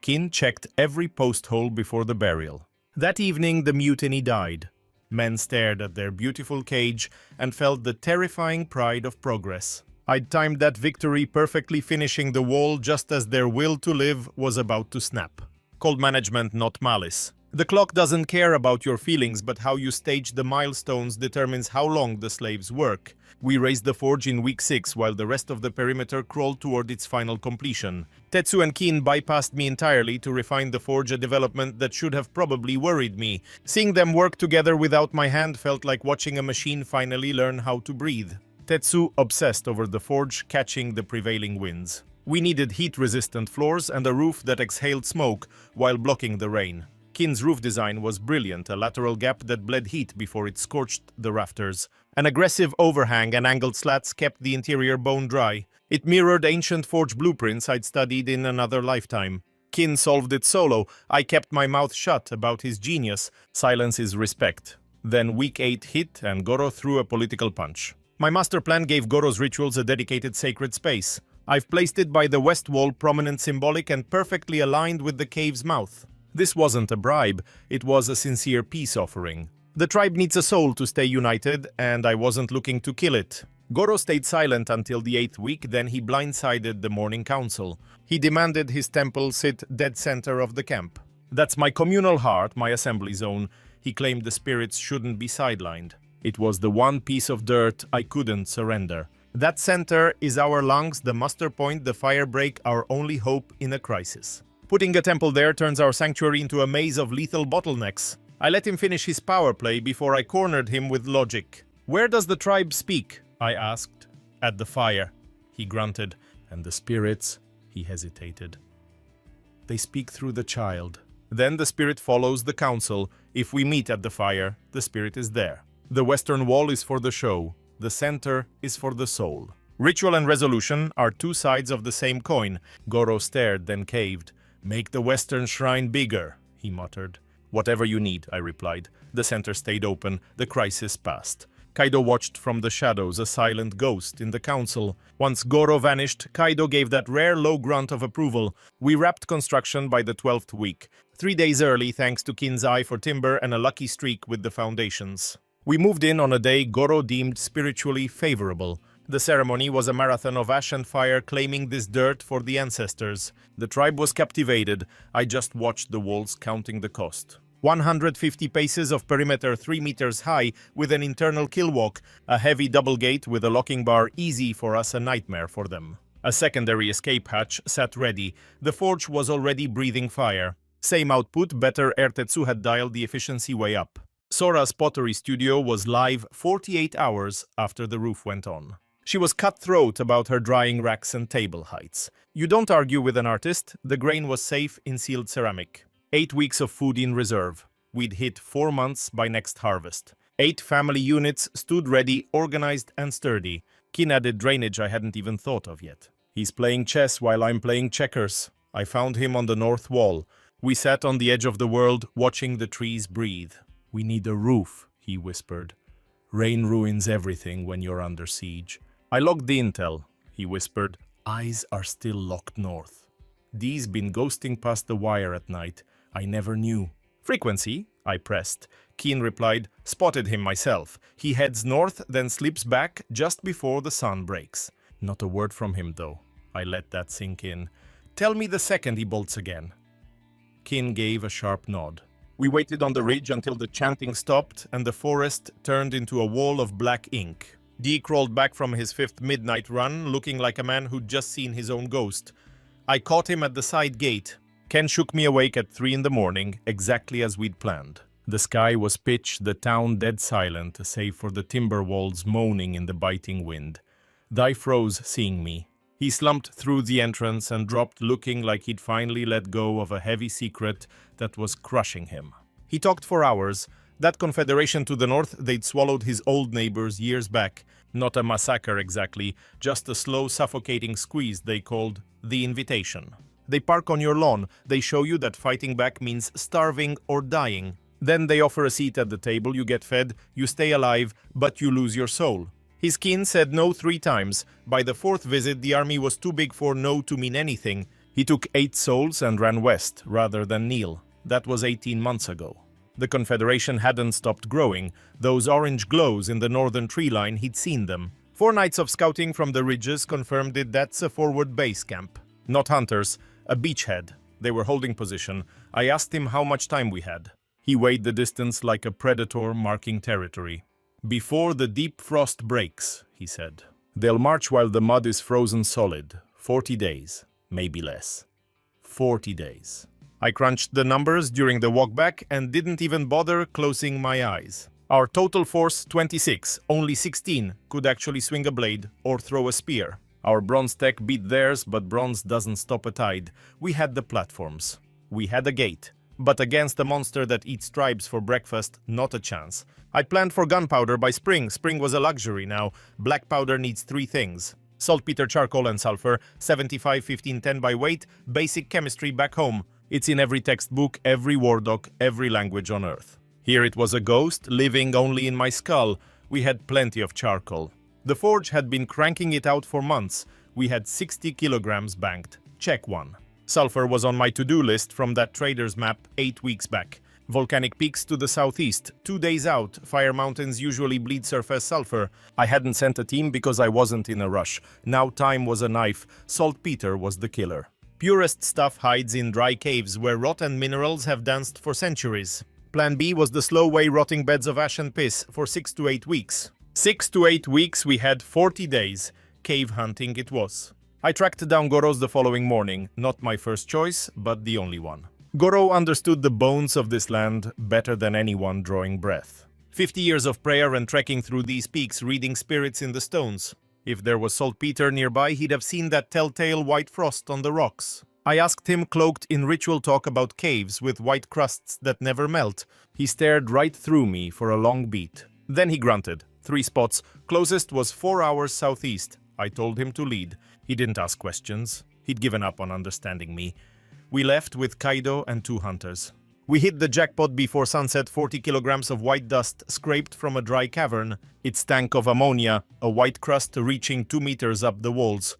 Kin checked every post hole before the burial. That evening, the mutiny died. Men stared at their beautiful cage and felt the terrifying pride of progress. I'd timed that victory perfectly, finishing the wall just as their will to live was about to snap. Called management, not malice. The clock doesn't care about your feelings, but how you stage the milestones determines how long the slaves work. We raised the forge in week 6 while the rest of the perimeter crawled toward its final completion. Tetsu and Kin bypassed me entirely to refine the forge, a development that should have probably worried me. Seeing them work together without my hand felt like watching a machine finally learn how to breathe. Tetsu obsessed over the forge, catching the prevailing winds. We needed heat-resistant floors and a roof that exhaled smoke while blocking the rain. Kin's roof design was brilliant, a lateral gap that bled heat before it scorched the rafters. An aggressive overhang and angled slats kept the interior bone dry. It mirrored ancient forge blueprints I'd studied in another lifetime. Kin solved it solo. I kept my mouth shut about his genius. Silence is respect. Then week 8 hit and Goro threw a political punch. My master plan gave Goro's rituals a dedicated sacred space. I've placed it by the west wall, prominent, symbolic, and perfectly aligned with the cave's mouth. This wasn't a bribe, it was a sincere peace offering. The tribe needs a soul to stay united, and I wasn't looking to kill it. Goro stayed silent until the 8th week, then he blindsided the morning council. He demanded his temple sit dead center of the camp. "That's my communal heart, my assembly zone." He claimed the spirits shouldn't be sidelined. It was the one piece of dirt I couldn't surrender. That center is our lungs, the muster point, the fire break, our only hope in a crisis. Putting a temple there turns our sanctuary into a maze of lethal bottlenecks. I let him finish his power play before I cornered him with logic. "Where does the tribe speak?" I asked. "At the fire," he grunted. "And the spirits?" He hesitated. "They speak through the child. Then the spirit follows the council. If we meet at the fire, the spirit is there. The western wall is for the show. The center is for the soul. Ritual and resolution are two sides of the same coin." Goro stared, then caved. "Make the western shrine bigger," he muttered. "Whatever you need," I replied. The center stayed open. The crisis passed. Kaido watched from the shadows, a silent ghost in the council. Once Goro vanished, Kaido gave that rare low grunt of approval. We wrapped construction by the 12th week. 3 days early thanks to Kin's eye for timber and a lucky streak with the foundations. We moved in on a day Goro deemed spiritually favorable. The ceremony was a marathon of ash and fire, claiming this dirt for the ancestors. The tribe was captivated. I just watched the walls, counting the cost. 150 paces of perimeter 3 meters high with an internal kill walk, a heavy double gate with a locking bar, easy for us, a nightmare for them. A secondary escape hatch sat ready. The forge was already breathing fire. Same output, better. Tetsu had dialed the efficiency way up. Sora's pottery studio was live 48 hours after the roof went on. She was cutthroat about her drying racks and table heights. You don't argue with an artist. The grain was safe in sealed ceramic. 8 weeks of food in reserve. We'd hit 4 months by next harvest. 8 family units stood ready, organized and sturdy. Kin added drainage I hadn't even thought of yet. He's playing chess while I'm playing checkers. I found him on the north wall. We sat on the edge of the world, watching the trees breathe. "We need a roof," he whispered. "Rain ruins everything when you're under siege." "I logged the intel," he whispered. "Eyes are still locked north. D's been ghosting past the wire at night. I never knew." "Frequency?" I pressed. Keen replied, "Spotted him myself. He heads north, then slips back just before the sun breaks." Not a word from him, though. I let that sink in. "Tell me the second he bolts again." Keen gave a sharp nod. We waited on the ridge until the chanting stopped and the forest turned into a wall of black ink. D crawled back from his 5th midnight run, looking like a man who'd just seen his own ghost. I caught him at the side gate. Ken shook me awake at 3 in the morning, exactly as we'd planned. The sky was pitch, the town dead silent, save for the timber walls moaning in the biting wind. Di froze, seeing me. He slumped through the entrance and dropped, looking like he'd finally let go of a heavy secret that was crushing him. He talked for hours. That confederation to the north, they'd swallowed his old neighbors years back. Not a massacre exactly, just a slow, suffocating squeeze they called the invitation. They park on your lawn. They show you that fighting back means starving or dying. Then they offer a seat at the table, you get fed, you stay alive, but you lose your soul. His kin said no 3 times. By the 4th visit, the army was too big for no to mean anything. He took 8 souls and ran west, rather than kneel. That was 18 months ago. The Confederation hadn't stopped growing. Those orange glows in the northern tree line, he'd seen them. 4 nights of scouting from the ridges confirmed it. That's a forward base camp. Not hunters, a beachhead. They were holding position. I asked him how much time we had. He weighed the distance like a predator marking territory. "Before the deep frost breaks," he said. "They'll march while the mud is frozen solid. 40 days, maybe less. 40 days. I crunched the numbers during the walk back and didn't even bother closing my eyes. Our total force, 26. Only 16 could actually swing a blade or throw a spear. Our bronze tech beat theirs, but bronze doesn't stop a tide. We had the platforms. We had a gate. But against a monster that eats tribes for breakfast, not a chance. I planned for gunpowder by spring. Spring was a luxury now. Black powder needs 3 things. Saltpeter, charcoal and sulfur. 75, 15, 10 by weight. Basic chemistry back home. It's in every textbook, every war doc, every language on Earth. Here it was a ghost, living only in my skull. We had plenty of charcoal. The forge had been cranking it out for months. We had 60 kilograms banked. Check 1. Sulfur was on my to-do list from that trader's map 8 weeks back. Volcanic peaks to the southeast. 2 days out, fire mountains usually bleed surface sulfur. I hadn't sent a team because I wasn't in a rush. Now time was a knife. Saltpeter was the killer. Purest stuff hides in dry caves where rot and minerals have danced for centuries. Plan B was the slow way rotting beds of ash and piss for 6 to 8 weeks. 6 to 8 weeks, we had 40 days. Cave hunting it was. I tracked down Goro's the following morning. Not my first choice, but the only one. Goro understood the bones of this land better than anyone drawing breath. 50 years of prayer and trekking through these peaks, reading spirits in the stones. If there was saltpeter nearby, he'd have seen that telltale white frost on the rocks. I asked him, cloaked in ritual talk, about caves with white crusts that never melt. He stared right through me for a long beat. Then he grunted. 3 spots. Closest was 4 hours southeast. I told him to lead. He didn't ask questions. He'd given up on understanding me. We left with Kaido and 2 hunters. We hit the jackpot before sunset. 40 kilograms of white dust scraped from a dry cavern. It stank of ammonia, a white crust reaching 2 meters up the walls.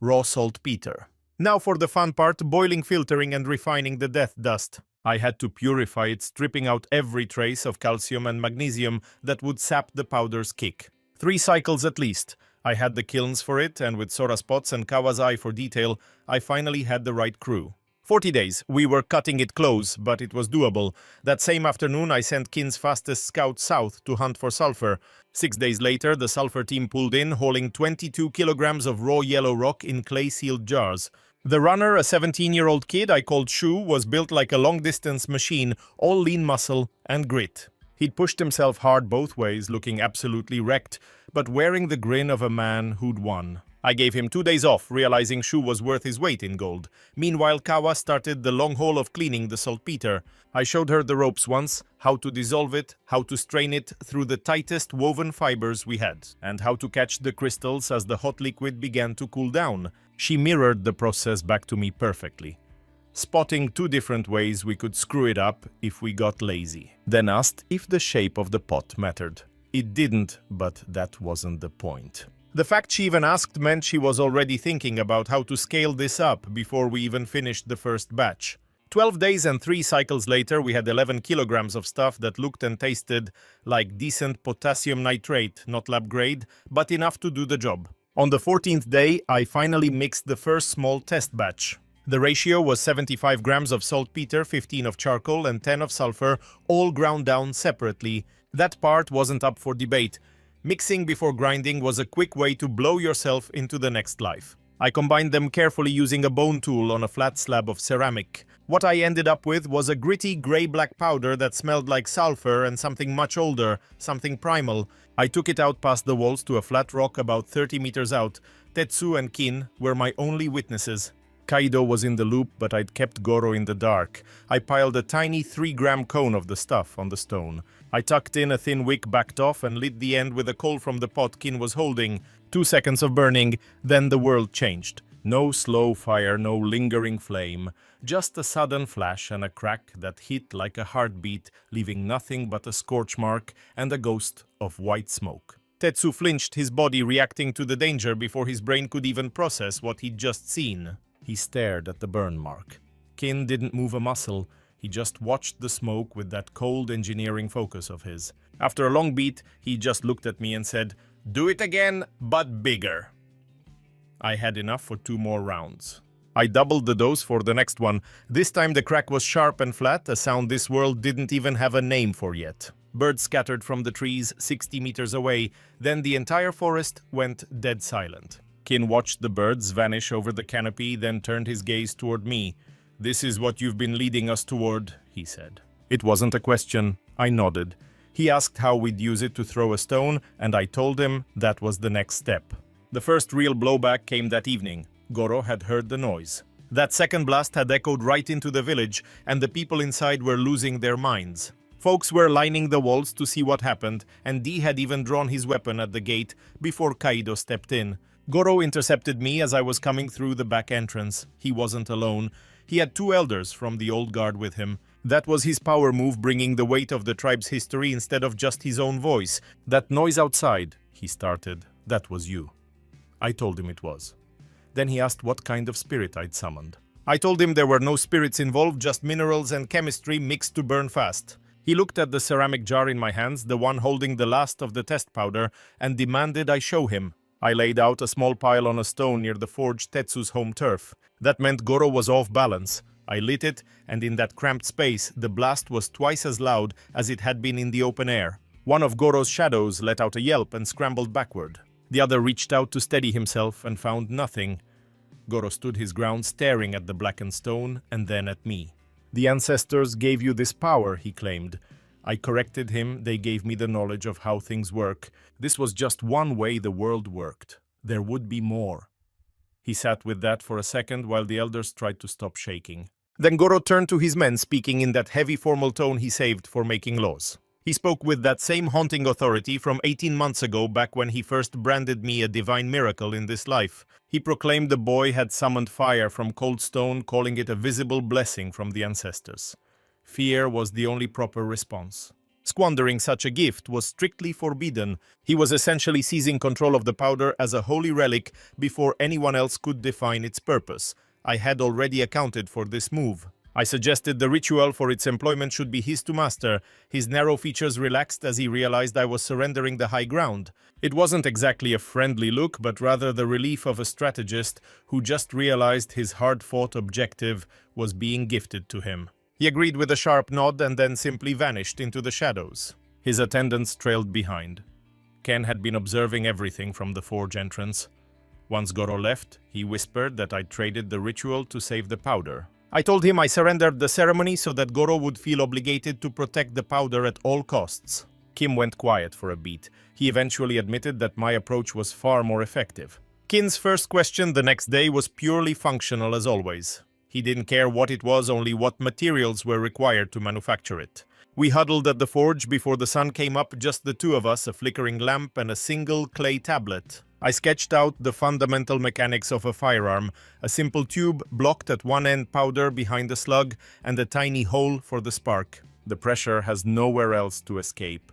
Raw saltpeter. Now for the fun part, boiling, filtering and refining the death dust. I had to purify it, stripping out every trace of calcium and magnesium that would sap the powder's kick. 3 cycles at least. I had the kilns for it, and with Sora spots and Kawa's eye for detail, I finally had the right crew. 40 days. We were cutting it close, but it was doable. That same afternoon, I sent Kin's fastest scout south to hunt for sulfur. 6 days later, the sulfur team pulled in, hauling 22 kilograms of raw yellow rock in clay-sealed jars. The runner, a 17-year-old kid I called Shu, was built like a long-distance machine, all lean muscle and grit. He'd pushed himself hard both ways, looking absolutely wrecked, but wearing the grin of a man who'd won. I gave him 2 days off, realizing Shu was worth his weight in gold. Meanwhile, Kawa started the long haul of cleaning the saltpeter. I showed her the ropes once, how to dissolve it, how to strain it through the tightest woven fibers we had, and how to catch the crystals as the hot liquid began to cool down. She mirrored the process back to me perfectly, spotting 2 different ways we could screw it up if we got lazy. Then asked if the shape of the pot mattered. It didn't, but that wasn't the point. The fact she even asked meant she was already thinking about how to scale this up before we even finished the first batch. 12 days and 3 cycles later, we had 11 kilograms of stuff that looked and tasted like decent potassium nitrate, not lab grade, but enough to do the job. On the 14th day, I finally mixed the first small test batch. The ratio was 75 grams of saltpeter, 15 of charcoal, and 10 of sulfur, all ground down separately. That part wasn't up for debate. Mixing before grinding was a quick way to blow yourself into the next life. I combined them carefully using a bone tool on a flat slab of ceramic. What I ended up with was a gritty gray-black powder that smelled like sulfur and something much older, something primal. I took it out past the walls to a flat rock about 30 meters out. Tetsu and Kin were my only witnesses. Kaido was in the loop, but I'd kept Goro in the dark. I piled a tiny 3-gram cone of the stuff on the stone. I tucked in a thin wick, backed off, and lit the end with a coal from the pot Kin was holding. 2 seconds of burning, then the world changed. No slow fire, no lingering flame. Just a sudden flash and a crack that hit like a heartbeat, leaving nothing but a scorch mark and a ghost of white smoke. Tetsu flinched, his body reacting to the danger before his brain could even process what he'd just seen. He stared at the burn mark. Kin didn't move a muscle. He just watched the smoke with that cold engineering focus of his. After a long beat, he just looked at me and said, "Do it again, but bigger." I had enough for 2 more rounds. I doubled the dose for the next one. This time the crack was sharp and flat, a sound this world didn't even have a name for yet. Birds scattered from the trees 60 meters away, then the entire forest went dead silent. Kin watched the birds vanish over the canopy, then turned his gaze toward me. "This is what you've been leading us toward," he said. It wasn't a question. I nodded. He asked how we'd use it to throw a stone, and I told him that was the next step. The first real blowback came that evening. Goro had heard the noise. That second blast had echoed right into the village, and the people inside were losing their minds. Folks were lining the walls to see what happened, and D had even drawn his weapon at the gate before Kaido stepped in. Goro intercepted me as I was coming through the back entrance. He wasn't alone. He had 2 elders from the old guard with him. That was his power move, bringing the weight of the tribe's history instead of just his own voice. "That noise outside," he started. "That was you." I told him it was. Then he asked what kind of spirit I'd summoned. I told him there were no spirits involved, just minerals and chemistry mixed to burn fast. He looked at the ceramic jar in my hands, the one holding the last of the test powder, and demanded I show him. I laid out a small pile on a stone near the forge, Tetsu's home turf. That meant Goro was off balance. I lit it, and in that cramped space, the blast was twice as loud as it had been in the open air. One of Goro's shadows let out a yelp and scrambled backward. The other reached out to steady himself and found nothing. Goro stood his ground, staring at the blackened stone and then at me. "The ancestors gave you this power," he claimed. I corrected him. "They gave me the knowledge of how things work. This was just one way the world worked. There would be more." He sat with that for a second while the elders tried to stop shaking. Then Goro turned to his men, speaking in that heavy formal tone he saved for making laws. He spoke with that same haunting authority from 18 months ago, back when he first branded me a divine miracle in this life. He proclaimed the boy had summoned fire from cold stone, calling it a visible blessing from the ancestors. Fear was the only proper response. Squandering such a gift was strictly forbidden. He was essentially seizing control of the powder as a holy relic before anyone else could define its purpose. I had already accounted for this move. I suggested the ritual for its employment should be his to master. His narrow features relaxed as he realized I was surrendering the high ground. It wasn't exactly a friendly look, but rather the relief of a strategist who just realized his hard-fought objective was being gifted to him. He agreed with a sharp nod and then simply vanished into the shadows. His attendants trailed behind. Ken had been observing everything from the forge entrance. Once Goro left, he whispered that I'd traded the ritual to save the powder. I told him I surrendered the ceremony so that Goro would feel obligated to protect the powder at all costs. Kim went quiet for a beat. He eventually admitted that my approach was far more effective. Kin's first question the next day was purely functional as always. He didn't care what it was, only what materials were required to manufacture it. We huddled at the forge before the sun came up, just the two of us, a flickering lamp and a single clay tablet. I sketched out the fundamental mechanics of a firearm, a simple tube blocked at one end, powder behind the slug, and a tiny hole for the spark. The pressure has nowhere else to escape.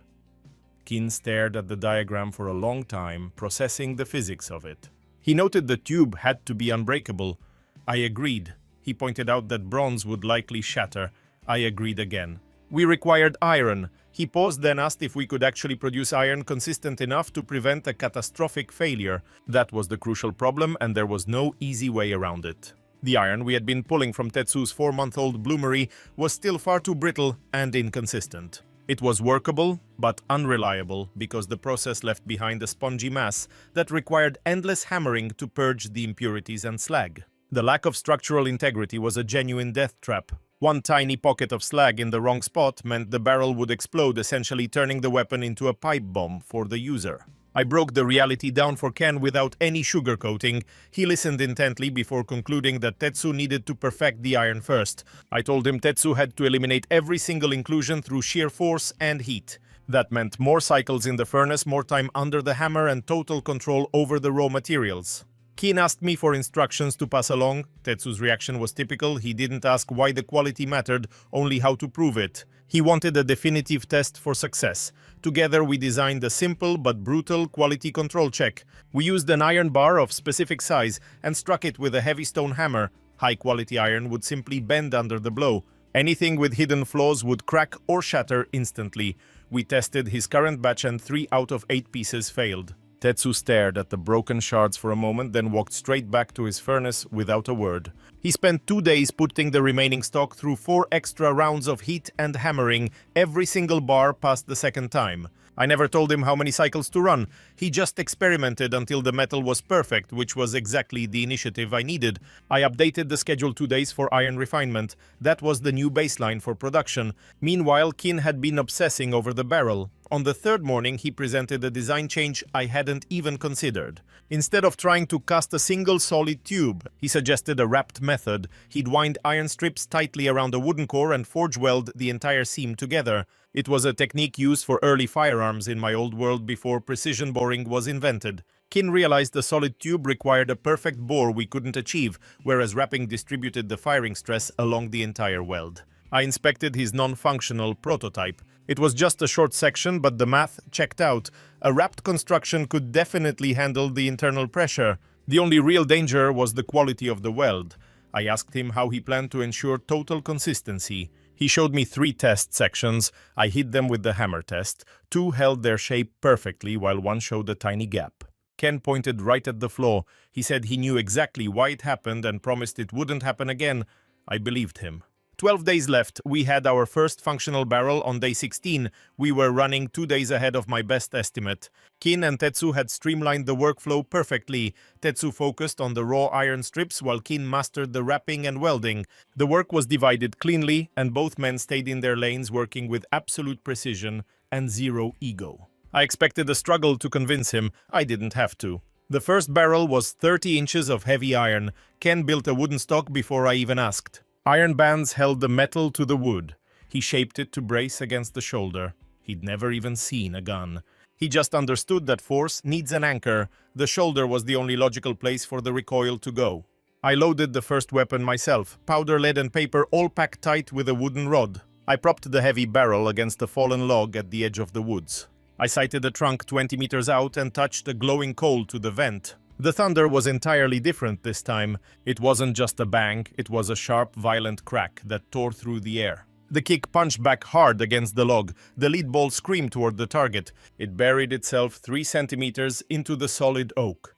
Kin stared at the diagram for a long time, processing the physics of it. He noted the tube had to be unbreakable. I agreed. He pointed out that bronze would likely shatter. I agreed again. We required iron. He paused, then asked if we could actually produce iron consistent enough to prevent a catastrophic failure. That was the crucial problem, and there was no easy way around it. The iron we had been pulling from Tetsu's 4-month-old bloomery was still far too brittle and inconsistent. It was workable, but unreliable, because the process left behind a spongy mass that required endless hammering to purge the impurities and slag. The lack of structural integrity was a genuine death trap. One tiny pocket of slag in the wrong spot meant the barrel would explode, essentially turning the weapon into a pipe bomb for the user. I broke the reality down for Ken without any sugarcoating. He listened intently before concluding that Tetsu needed to perfect the iron first. I told him Tetsu had to eliminate every single inclusion through sheer force and heat. That meant more cycles in the furnace, more time under the hammer, and total control over the raw materials. Kin asked me for instructions to pass along. Tetsu's reaction was typical. He didn't ask why the quality mattered, only how to prove it. He wanted a definitive test for success. Together we designed a simple but brutal quality control check. We used an iron bar of specific size and struck it with a heavy stone hammer. High-quality iron would simply bend under the blow. Anything with hidden flaws would crack or shatter instantly. We tested his current batch and 3 out of 8 pieces failed. Tetsu stared at the broken shards for a moment, then walked straight back to his furnace without a word. He spent 2 days putting the remaining stock through 4 extra rounds of heat and hammering every single bar past the second time. I never told him how many cycles to run. He just experimented until the metal was perfect, which was exactly the initiative I needed. I updated the schedule 2 days for iron refinement. That was the new baseline for production. Meanwhile, Kin had been obsessing over the barrel. On the third morning, he presented a design change I hadn't even considered. Instead of trying to cast a single solid tube, he suggested a wrapped method. He'd wind iron strips tightly around a wooden core and forge weld the entire seam together. It was a technique used for early firearms in my old world before precision boring was invented. Kin realized the solid tube required a perfect bore we couldn't achieve, whereas wrapping distributed the firing stress along the entire weld. I inspected his non-functional prototype. It was just a short section, but the math checked out. A wrapped construction could definitely handle the internal pressure. The only real danger was the quality of the weld. I asked him how he planned to ensure total consistency. He showed me 3 test sections. I hid them with the hammer test. 2 held their shape perfectly, while 1 showed a tiny gap. Ken pointed right at the flaw. He said he knew exactly why it happened and promised it wouldn't happen again. I believed him. 12 days left. We had our first functional barrel on day 16. We were running 2 days ahead of my best estimate. Kin and Tetsu had streamlined the workflow perfectly. Tetsu focused on the raw iron strips while Kin mastered the wrapping and welding. The work was divided cleanly, and both men stayed in their lanes working with absolute precision and zero ego. I expected a struggle to convince him. I didn't have to. The first barrel was 30 inches of heavy iron. Ken built a wooden stock before I even asked. Iron bands held the metal to the wood. He shaped it to brace against the shoulder. He'd never even seen a gun. He just understood that force needs an anchor. The shoulder was the only logical place for the recoil to go. I loaded the first weapon myself, powder, lead and paper all packed tight with a wooden rod. I propped the heavy barrel against a fallen log at the edge of the woods. I sighted a trunk 20 meters out and touched a glowing coal to the vent. The thunder was entirely different this time. It wasn't just a bang, it was a sharp, violent crack that tore through the air. The kick punched back hard against the log. The lead ball screamed toward the target. It buried itself 3 centimeters into the solid oak.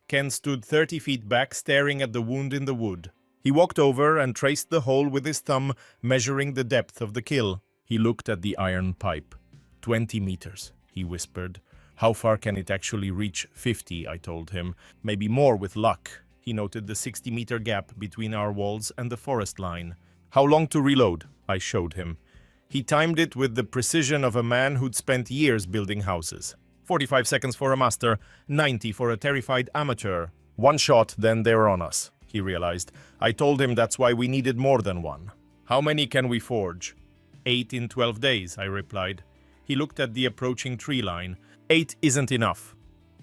Ken stood 30 feet back, staring at the wound in the wood. He walked over and traced the hole with his thumb, measuring the depth of the kill. He looked at the iron pipe. 20 meters, he whispered. How far can it actually reach? 50, I told him. Maybe more with luck. He noted the 60-meter gap between our walls and the forest line. How long to reload? I showed him. He timed it with the precision of a man who'd spent years building houses. 45 seconds for a master, 90 for a terrified amateur. One shot, then they're on us, he realized. I told him that's why we needed more than one. How many can we forge? 8 in 12 days, I replied. He looked at the approaching tree line. 8 isn't enough.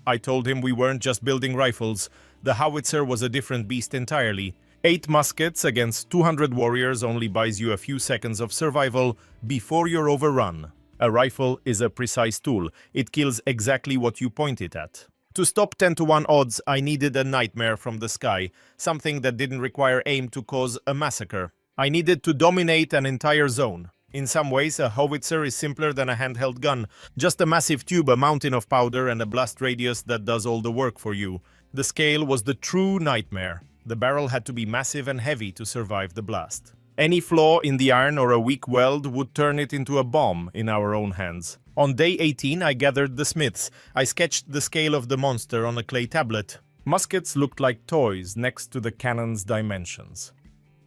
I told him we weren't just building rifles. The howitzer was a different beast entirely. 8 muskets against 200 warriors only buys you a few seconds of survival before you're overrun. A rifle is a precise tool. It kills exactly what you point it at. To stop 10-to-1 odds, I needed a nightmare from the sky, something that didn't require aim to cause a massacre. I needed to dominate an entire zone. In some ways, a howitzer is simpler than a handheld gun. Just a massive tube, a mountain of powder, and a blast radius that does all the work for you. The scale was the true nightmare. The barrel had to be massive and heavy to survive the blast. Any flaw in the iron or a weak weld would turn it into a bomb in our own hands. On day 18, I gathered the smiths. I sketched the scale of the monster on a clay tablet. Muskets looked like toys next to the cannon's dimensions.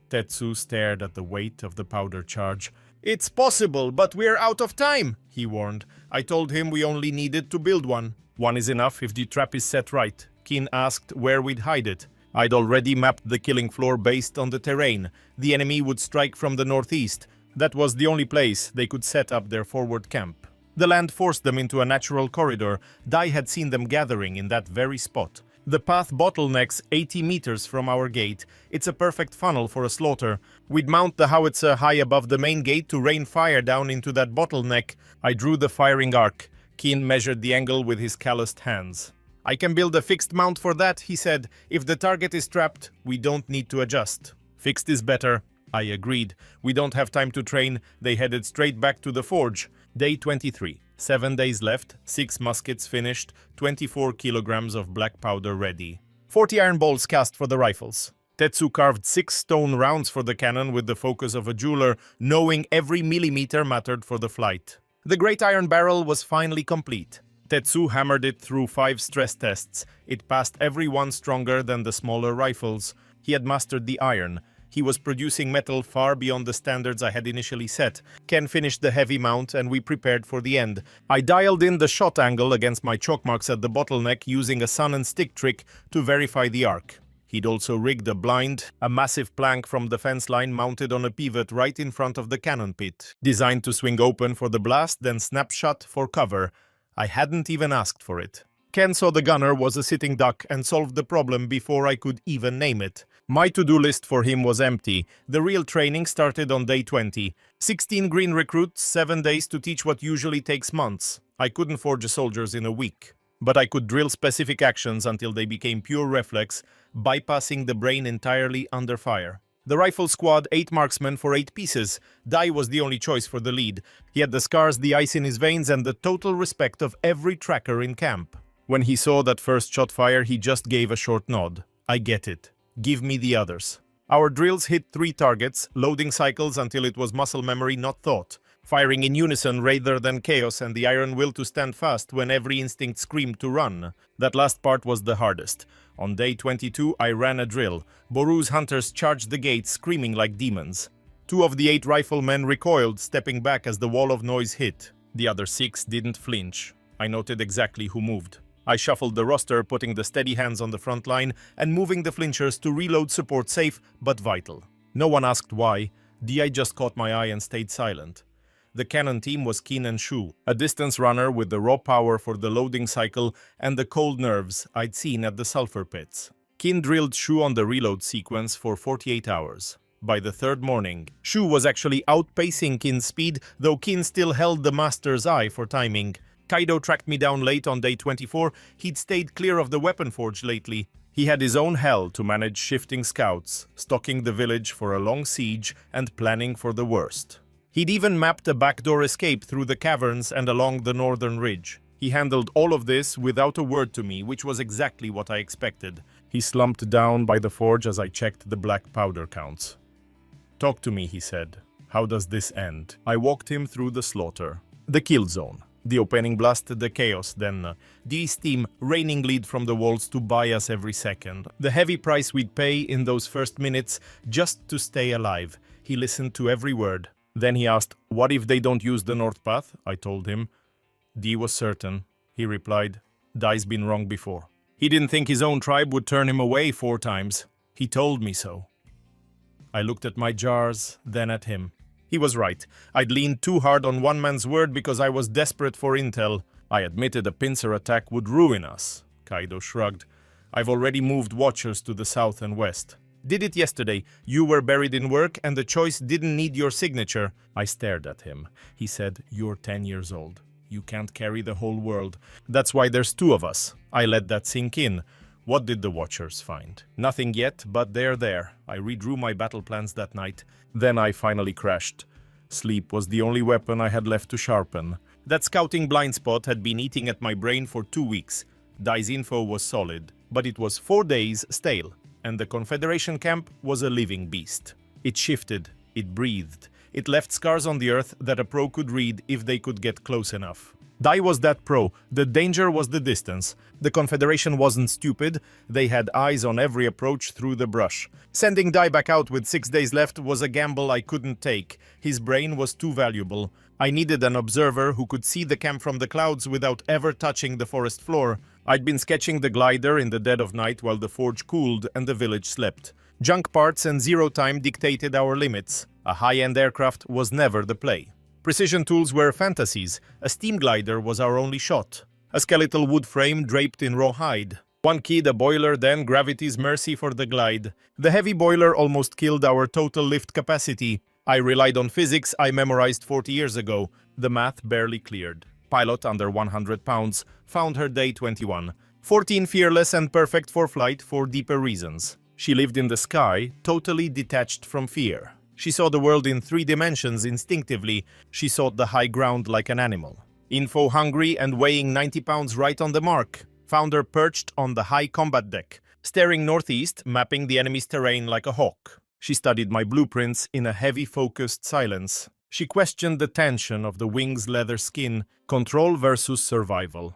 Tetsu stared at the weight of the powder charge. "It's possible, but we're out of time," he warned. I told him we only needed to build one. "One is enough if the trap is set right." Kin asked where we'd hide it. I'd already mapped the killing floor based on the terrain. The enemy would strike from the northeast. That was the only place they could set up their forward camp. The land forced them into a natural corridor. Dai had seen them gathering in that very spot. The path bottlenecks 80 meters from our gate. It's a perfect funnel for a slaughter. We'd mount the howitzer high above the main gate to rain fire down into that bottleneck. I drew the firing arc. Keen measured the angle with his calloused hands. "I can build a fixed mount for that," he said. "If the target is trapped, we don't need to adjust." "Fixed is better." I agreed. We don't have time to train. They headed straight back to the forge. Day 23. 7 days left, 6 muskets finished, 24 kilograms of black powder ready. 40 iron bolts cast for the rifles. Tetsu carved 6 stone rounds for the cannon with the focus of a jeweler, knowing every millimeter mattered for the flight. The great iron barrel was finally complete. Tetsu hammered it through 5 stress tests. It passed every one stronger than the smaller rifles. He had mastered the iron. He was producing metal far beyond the standards I had initially set. Ken finished the heavy mount and we prepared for the end. I dialed in the shot angle against my chalk marks at the bottleneck using a sun and stick trick to verify the arc. He'd also rigged a blind, a massive plank from the fence line mounted on a pivot right in front of the cannon pit, designed to swing open for the blast, then snap shut for cover. I hadn't even asked for it. Ken saw the gunner was a sitting duck and solved the problem before I could even name it. My to-do list for him was empty. The real training started on day 20. 16 green recruits, 7 days to teach what usually takes months. I couldn't forge soldiers in a week, but I could drill specific actions until they became pure reflex, bypassing the brain entirely under fire. The rifle squad, 8 marksmen for 8 pieces. Dai was the only choice for the lead. He had the scars, the ice in his veins, and the total respect of every tracker in camp. When he saw that first shot fire, he just gave a short nod. "I get it. Give me the others." Our drills hit 3 targets, loading cycles until it was muscle memory, not thought. Firing in unison rather than chaos, and the iron will to stand fast when every instinct screamed to run. That last part was the hardest. On day 22, I ran a drill. Boru's hunters charged the gate, screaming like demons. 2 of the 8 riflemen recoiled, stepping back as the wall of noise hit. The other 6 didn't flinch. I noted exactly who moved. I shuffled the roster, putting the steady hands on the front line and moving the flinchers to reload support safe but vital. No one asked why. DI just caught my eye and stayed silent. The cannon team was Kin and Shu, a distance runner with the raw power for the loading cycle and the cold nerves I'd seen at the sulfur pits. Kin drilled Shu on the reload sequence for 48 hours. By the 3rd morning, Shu was actually outpacing Kin's speed, though Kin still held the master's eye for timing. Kaido tracked me down late on day 24. He'd stayed clear of the weapon forge lately. He had his own hell to manage shifting scouts, stalking the village for a long siege and planning for the worst. He'd even mapped a backdoor escape through the caverns and along the northern ridge. He handled all of this without a word to me, which was exactly what I expected. He slumped down by the forge as I checked the black powder counts. "Talk to me," he said. "How does this end?" I walked him through the slaughter. The kill zone. The opening blasted the chaos, then the steam raining lead from the walls to buy us every second. The heavy price we'd pay in those first minutes just to stay alive. He listened to every word. Then he asked, "What if they don't use the north path?" I told him. D was certain. He replied, "Dai's been wrong before." He didn't think his own tribe would turn him away 4 times. He told me so. I looked at my jars, then at him. He was right. I'd leaned too hard on one man's word because I was desperate for intel. I admitted a pincer attack would ruin us. Kaido shrugged. I've already moved watchers to the south and west. Did it yesterday. You were buried in work and the choice didn't need your signature. I stared at him. He said, "You're 10 years old. You can't carry the whole world. That's why there's 2 of us." I let that sink in. What did the watchers find? Nothing yet, but they're there. I redrew my battle plans that night. Then I finally crashed. Sleep was the only weapon I had left to sharpen. That scouting blind spot had been eating at my brain for 2 weeks. Dai's info was solid, but it was 4 days stale, and the Confederation camp was a living beast. It shifted, it breathed, it left scars on the earth that a pro could read if they could get close enough. Dai was that pro. The danger was the distance. The Confederation wasn't stupid. They had eyes on every approach through the brush. Sending Dai back out with 6 days left was a gamble I couldn't take. His brain was too valuable. I needed an observer who could see the camp from the clouds without ever touching the forest floor. I'd been sketching the glider in the dead of night while the forge cooled and the village slept. Junk parts and zero time dictated our limits. A high-end aircraft was never the play. Precision tools were fantasies. A steam glider was our only shot. A skeletal wood frame draped in raw hide. One keyed a boiler, then gravity's mercy for the glide. The heavy boiler almost killed our total lift capacity. I relied on physics I memorized 40 years ago. The math barely cleared. Pilot under 100 pounds, found her day 21. 14 fearless and perfect for flight for deeper reasons. She lived in the sky, totally detached from fear. She saw the world in 3 dimensions instinctively. She sought the high ground like an animal. Info-hungry and weighing 90 pounds right on the mark. Found her perched on the high combat deck, staring northeast, mapping the enemy's terrain like a hawk. She studied my blueprints in a heavy, focused silence. She questioned the tension of the wing's leather skin, control versus survival.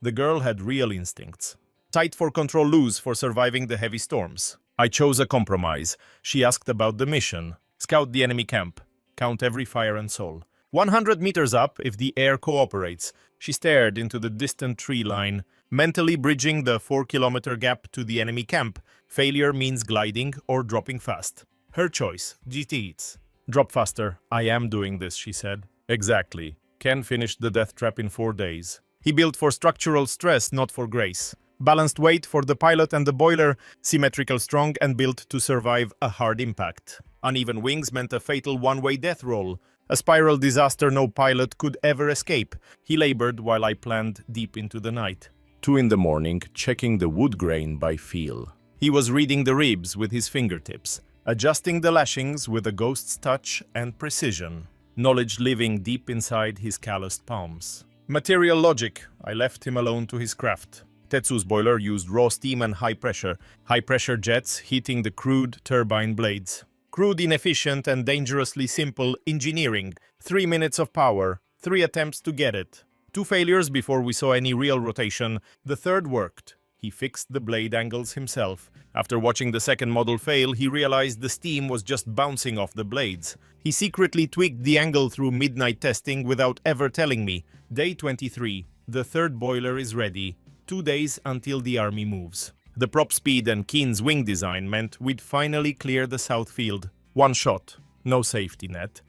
The girl had real instincts. Tight for control, loose for surviving the heavy storms. I chose a compromise. She asked about the mission. Scout the enemy camp. Count every fire and soul. 100 meters up if the air cooperates. She stared into the distant tree line, mentally bridging the 4-kilometer gap to the enemy camp. Failure means gliding or dropping fast. Her choice. GT's. Drop faster. I am doing this, she said. Exactly. Ken finished the death trap in 4 days. He built for structural stress, not for grace. Balanced weight for the pilot and the boiler, symmetrical strong and built to survive a hard impact. Uneven wings meant a fatal one-way death roll. A spiral disaster no pilot could ever escape. He labored while I planned deep into the night. 2 in the morning, checking the wood grain by feel. He was reading the ribs with his fingertips, adjusting the lashings with a ghost's touch and precision. Knowledge living deep inside his calloused palms. Material logic. I left him alone to his craft. Tetsu's boiler used raw steam and high-pressure jets heating the crude turbine blades. Crude, inefficient, and dangerously simple engineering. 3 minutes of power, 3 attempts to get it. 2 failures before we saw any real rotation. The third worked. He fixed the blade angles himself. After watching the second model fail, he realized the steam was just bouncing off the blades. He secretly tweaked the angle through midnight testing without ever telling me. Day 23. The third boiler is ready. 2 days until the army moves. The prop speed and Keen's wing design meant we'd finally clear the south field. 1 shot, no safety net.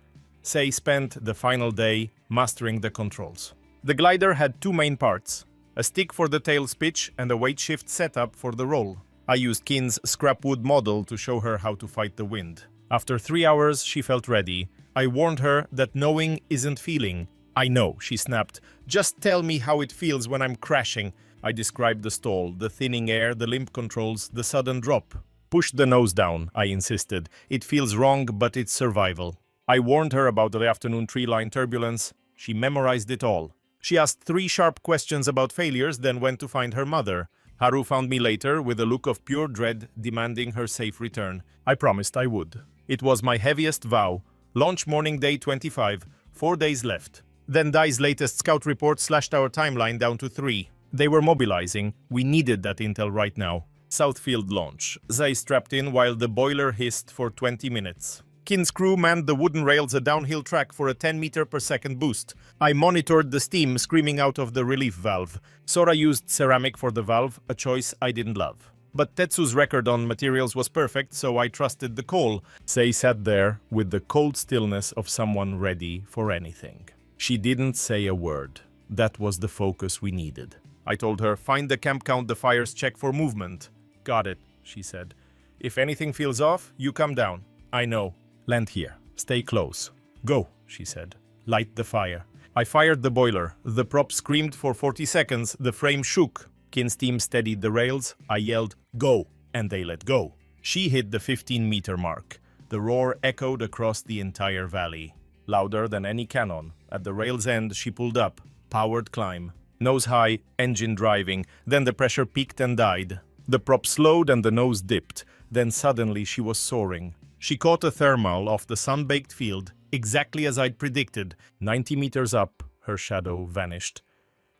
Sei spent the final day mastering the controls. The glider had 2 main parts, a stick for the tail's pitch and a weight shift setup for the roll. I used Keen's scrapwood model to show her how to fight the wind. After 3 hours, she felt ready. I warned her that knowing isn't feeling. I know, she snapped. Just tell me how it feels when I'm crashing. I described the stall, the thinning air, the limp controls, the sudden drop. Push the nose down, I insisted. It feels wrong, but it's survival. I warned her about the afternoon tree line turbulence. She memorized it all. She asked 3 sharp questions about failures, then went to find her mother. Haru found me later with a look of pure dread, demanding her safe return. I promised I would. It was my heaviest vow. Launch morning day 25, 4 days left. Then Dai's latest scout report slashed our timeline down to 3. They were mobilizing. We needed that intel right now. Southfield launch. Zai strapped in while the boiler hissed for 20 minutes. Kin's crew manned the wooden rails a downhill track for a 10 meter per second boost. I monitored the steam screaming out of the relief valve. Sora used ceramic for the valve, a choice I didn't love. But Tetsu's record on materials was perfect, so I trusted the call. Sei sat there with the cold stillness of someone ready for anything. She didn't say a word. That was the focus we needed. I told her, find the camp, count the fires, check for movement. Got it, she said. If anything feels off, you come down. I know. Land here. Stay close. Go, she said. Light the fire. I fired the boiler. The prop screamed for 40 seconds. The frame shook. Kin's team steadied the rails. I yelled, go, and they let go. She hit the 15-meter mark. The roar echoed across the entire valley. Louder than any cannon. At the rail's end, she pulled up. Powered climb. Nose high, engine driving. Then the pressure peaked and died. The prop slowed and the nose dipped. Then suddenly she was soaring. She caught a thermal off the sun-baked field, exactly as I'd predicted. 90 meters up, her shadow vanished.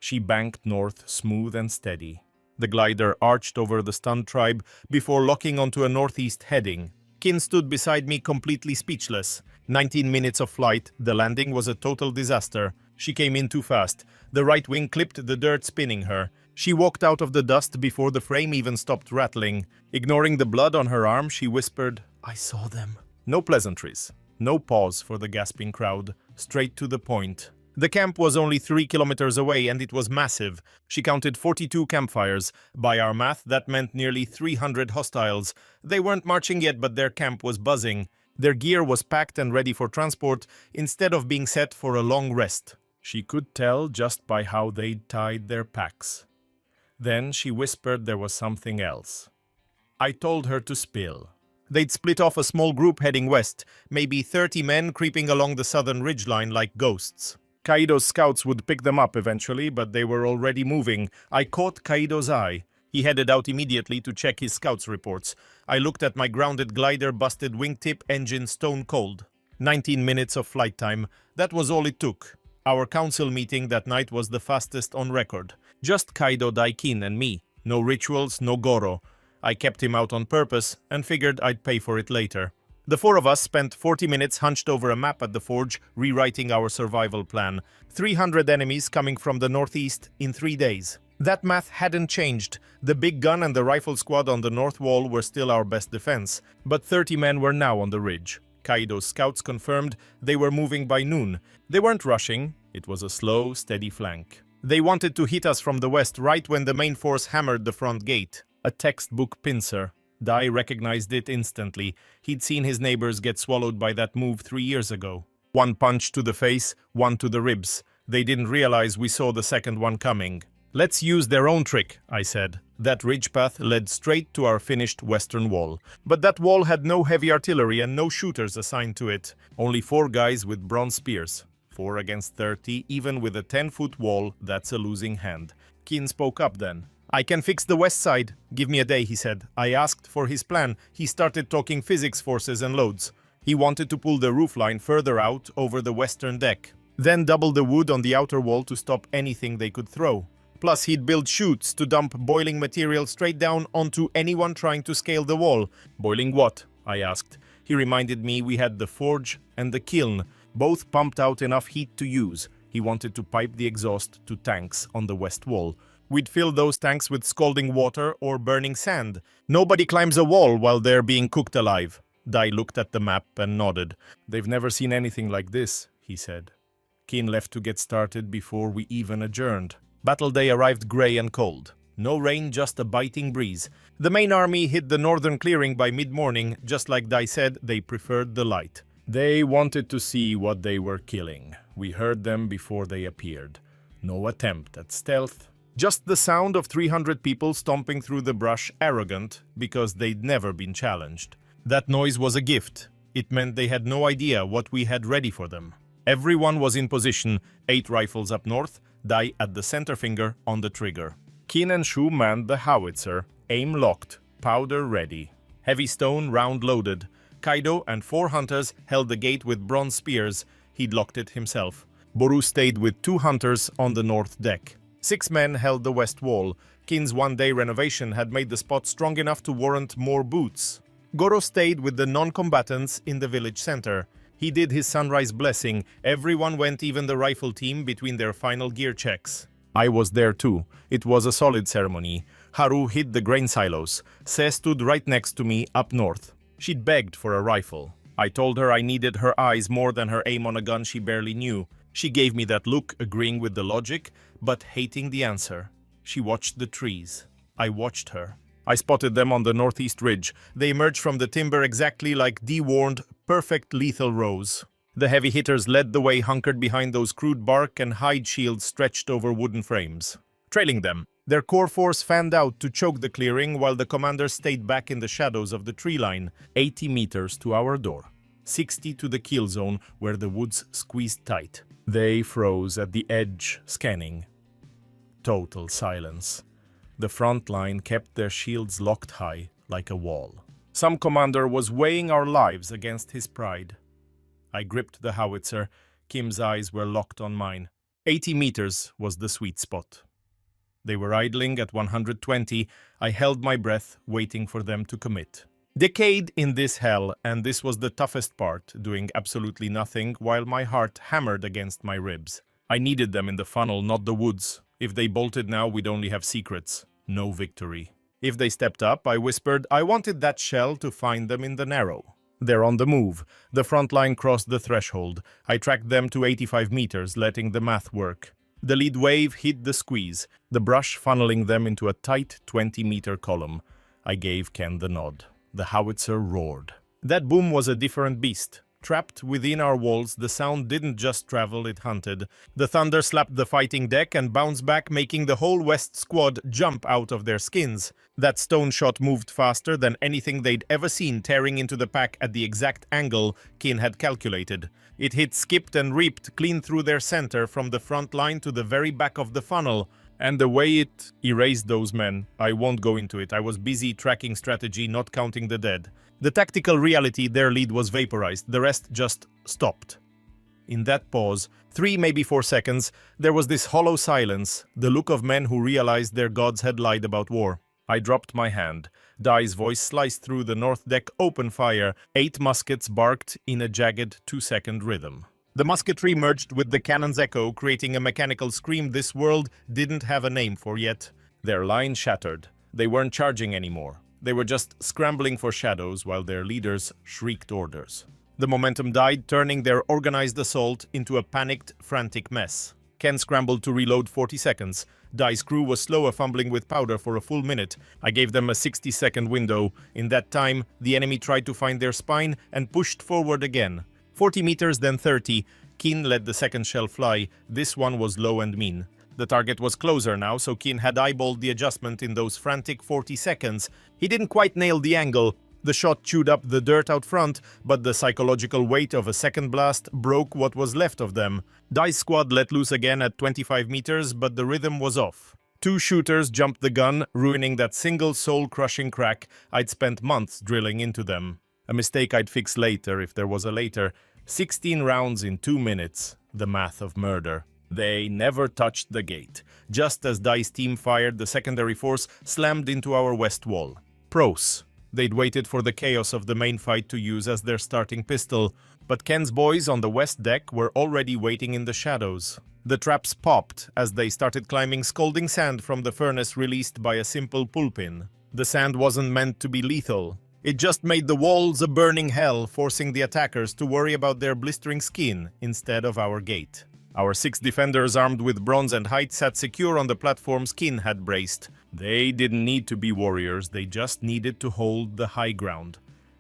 She banked north, smooth and steady. The glider arched over the stunned tribe before locking onto a northeast heading. Kin stood beside me completely speechless. 19 minutes of flight, the landing was a total disaster. She came in too fast. The right wing clipped the dirt, spinning her. She walked out of the dust before the frame even stopped rattling. Ignoring the blood on her arm, she whispered, I saw them. No pleasantries. No pause for the gasping crowd. Straight to the point. The camp was only 3 kilometers away and it was massive. She counted 42 campfires. By our math, that meant nearly 300 hostiles. They weren't marching yet, but their camp was buzzing. Their gear was packed and ready for transport instead of being set for a long rest. She could tell just by how they'd tied their packs. Then she whispered there was something else. I told her to spill. They'd split off a small group heading west, maybe 30 men creeping along the southern ridgeline like ghosts. Kaido's scouts would pick them up eventually, but they were already moving. I caught Kaido's eye. He headed out immediately to check his scouts' reports. I looked at my grounded glider, busted wingtip, engine stone cold. 19 minutes of flight time. That was all it took. Our council meeting that night was the fastest on record. Just Kaido, Daikin, and me. No rituals, no Goro. I kept him out on purpose and figured I'd pay for it later. The four of us spent 40 minutes hunched over a map at the forge, rewriting our survival plan. 300 enemies coming from the northeast in 3 days. That math hadn't changed. The big gun and the rifle squad on the north wall were still our best defense, but 30 men were now on the ridge. Kaido's scouts confirmed they were moving by noon. They weren't rushing. It was a slow, steady flank. They wanted to hit us from the west right when the main force hammered the front gate. A textbook pincer. Dai recognized it instantly. He'd seen his neighbors get swallowed by that move 3 years ago. One punch to the face, one to the ribs. They didn't realize we saw the second one coming. Let's use their own trick, I said. That ridge path led straight to our finished western wall. But that wall had no heavy artillery and no shooters assigned to it. Only 4 guys with bronze spears. 4 against 30, even with a 10-foot wall, that's a losing hand. Kin spoke up then. I can fix the west side. Give me a day, he said. I asked for his plan. He started talking physics, forces and loads. He wanted to pull the roofline further out over the western deck. Then double the wood on the outer wall to stop anything they could throw. Plus he'd build chutes to dump boiling material straight down onto anyone trying to scale the wall. Boiling what? I asked. He reminded me we had the forge and the kiln, both pumped out enough heat to use. He wanted to pipe the exhaust to tanks on the west wall. We'd fill those tanks with scalding water or burning sand. Nobody climbs a wall while they're being cooked alive. Dai looked at the map and nodded. They've never seen anything like this, he said. Kin left to get started before we even adjourned. Battle day arrived gray and cold. No rain, just a biting breeze. The main army hit the northern clearing by mid-morning. Just like Dai said, they preferred the light. They wanted to see what they were killing. We heard them before they appeared. No attempt at stealth. Just the sound of 300 people stomping through the brush, arrogant, because they'd never been challenged. That noise was a gift. It meant they had no idea what we had ready for them. Everyone was in position, 8 rifles up north, Dai at the center finger on the trigger. Kin and Shu manned the howitzer, aim locked, powder ready. Heavy stone, round loaded. Kaido and 4 hunters held the gate with bronze spears. He'd locked it himself. Boru stayed with 2 hunters on the north deck. 6 men held the west wall. Kin's one-day renovation had made the spot strong enough to warrant more boots. Goro stayed with the non-combatants in the village center. He did his sunrise blessing. Everyone went, even the rifle team, between their final gear checks. I was there too. It was a solid ceremony. Haru hid the grain silos. Se stood right next to me up north. She'd begged for a rifle. I told her I needed her eyes more than her aim on a gun she barely knew. She gave me that look, agreeing with the logic, but hating the answer. She watched the trees. I watched her. I spotted them on the northeast ridge. They emerged from the timber exactly like dewarned, perfect lethal rows. The heavy hitters led the way, hunkered behind those crude bark and hide shields stretched over wooden frames. Trailing them, their core force fanned out to choke the clearing while the commanders stayed back in the shadows of the tree line, 80 meters to our door, 60 to the kill zone where the woods squeezed tight. They froze at the edge, scanning. Total silence. The front line kept their shields locked high, like a wall. Some commander was weighing our lives against his pride. I gripped the howitzer. Kim's eyes were locked on mine. 80 meters was the sweet spot. They were idling at 120. I held my breath, waiting for them to commit. Decade in this hell, and this was the toughest part, doing absolutely nothing while my heart hammered against my ribs. I needed them in the funnel, not the woods. If they bolted now, we'd only have secrets. No victory. If they stepped up, I whispered, I wanted that shell to find them in the narrow. They're on the move. The front line crossed the threshold. I tracked them to 85 meters, letting the math work. The lead wave hit the squeeze, the brush funneling them into a tight 20-meter column. I gave Ken the nod. The howitzer roared. That boom was a different beast. Trapped within our walls, the sound didn't just travel, it hunted. The thunder slapped the fighting deck and bounced back, making the whole West squad jump out of their skins. That stone shot moved faster than anything they'd ever seen, tearing into the pack at the exact angle Kin had calculated. It hit, skipped, and reaped clean through their center, from the front line to the very back of the funnel. And the way it erased those men, I won't go into it. I was busy tracking strategy, not counting the dead. The tactical reality, their lead was vaporized. The rest just stopped. In that pause, 3, maybe 4 seconds, there was this hollow silence, the look of men who realized their gods had lied about war. I dropped my hand. Dai's voice sliced through the north deck. Open fire. 8 muskets barked in a jagged 2-second rhythm. The musketry merged with the cannon's echo, creating a mechanical scream this world didn't have a name for yet. Their line shattered. They weren't charging anymore. They were just scrambling for shadows while their leaders shrieked orders. The momentum died, turning their organized assault into a panicked, frantic mess. Ken scrambled to reload 40 seconds. Dai's crew was slower, fumbling with powder for a full minute. I gave them a 60-second window. In that time, the enemy tried to find their spine and pushed forward again. 40 meters, then 30. Kin let the second shell fly. This one was low and mean. The target was closer now, so Kin had eyeballed the adjustment in those frantic 40 seconds. He didn't quite nail the angle. The shot chewed up the dirt out front, but the psychological weight of a second blast broke what was left of them. Dai's squad let loose again at 25 meters, but the rhythm was off. 2 shooters jumped the gun, ruining that single soul-crushing crack I'd spent months drilling into them. A mistake I'd fix later, if there was a later. 16 rounds in 2 minutes. The math of murder. They never touched the gate. Just as Dai's team fired, the secondary force slammed into our west wall. Pros. They'd waited for the chaos of the main fight to use as their starting pistol, but Ken's boys on the west deck were already waiting in the shadows. The traps popped as they started climbing scalding sand from the furnace released by a simple pull pin. The sand wasn't meant to be lethal. It just made the walls a burning hell, forcing the attackers to worry about their blistering skin instead of our gate. Our 6 defenders, armed with bronze and height, sat secure on the platforms Kin had braced. They didn't need to be warriors, they just needed to hold the high ground.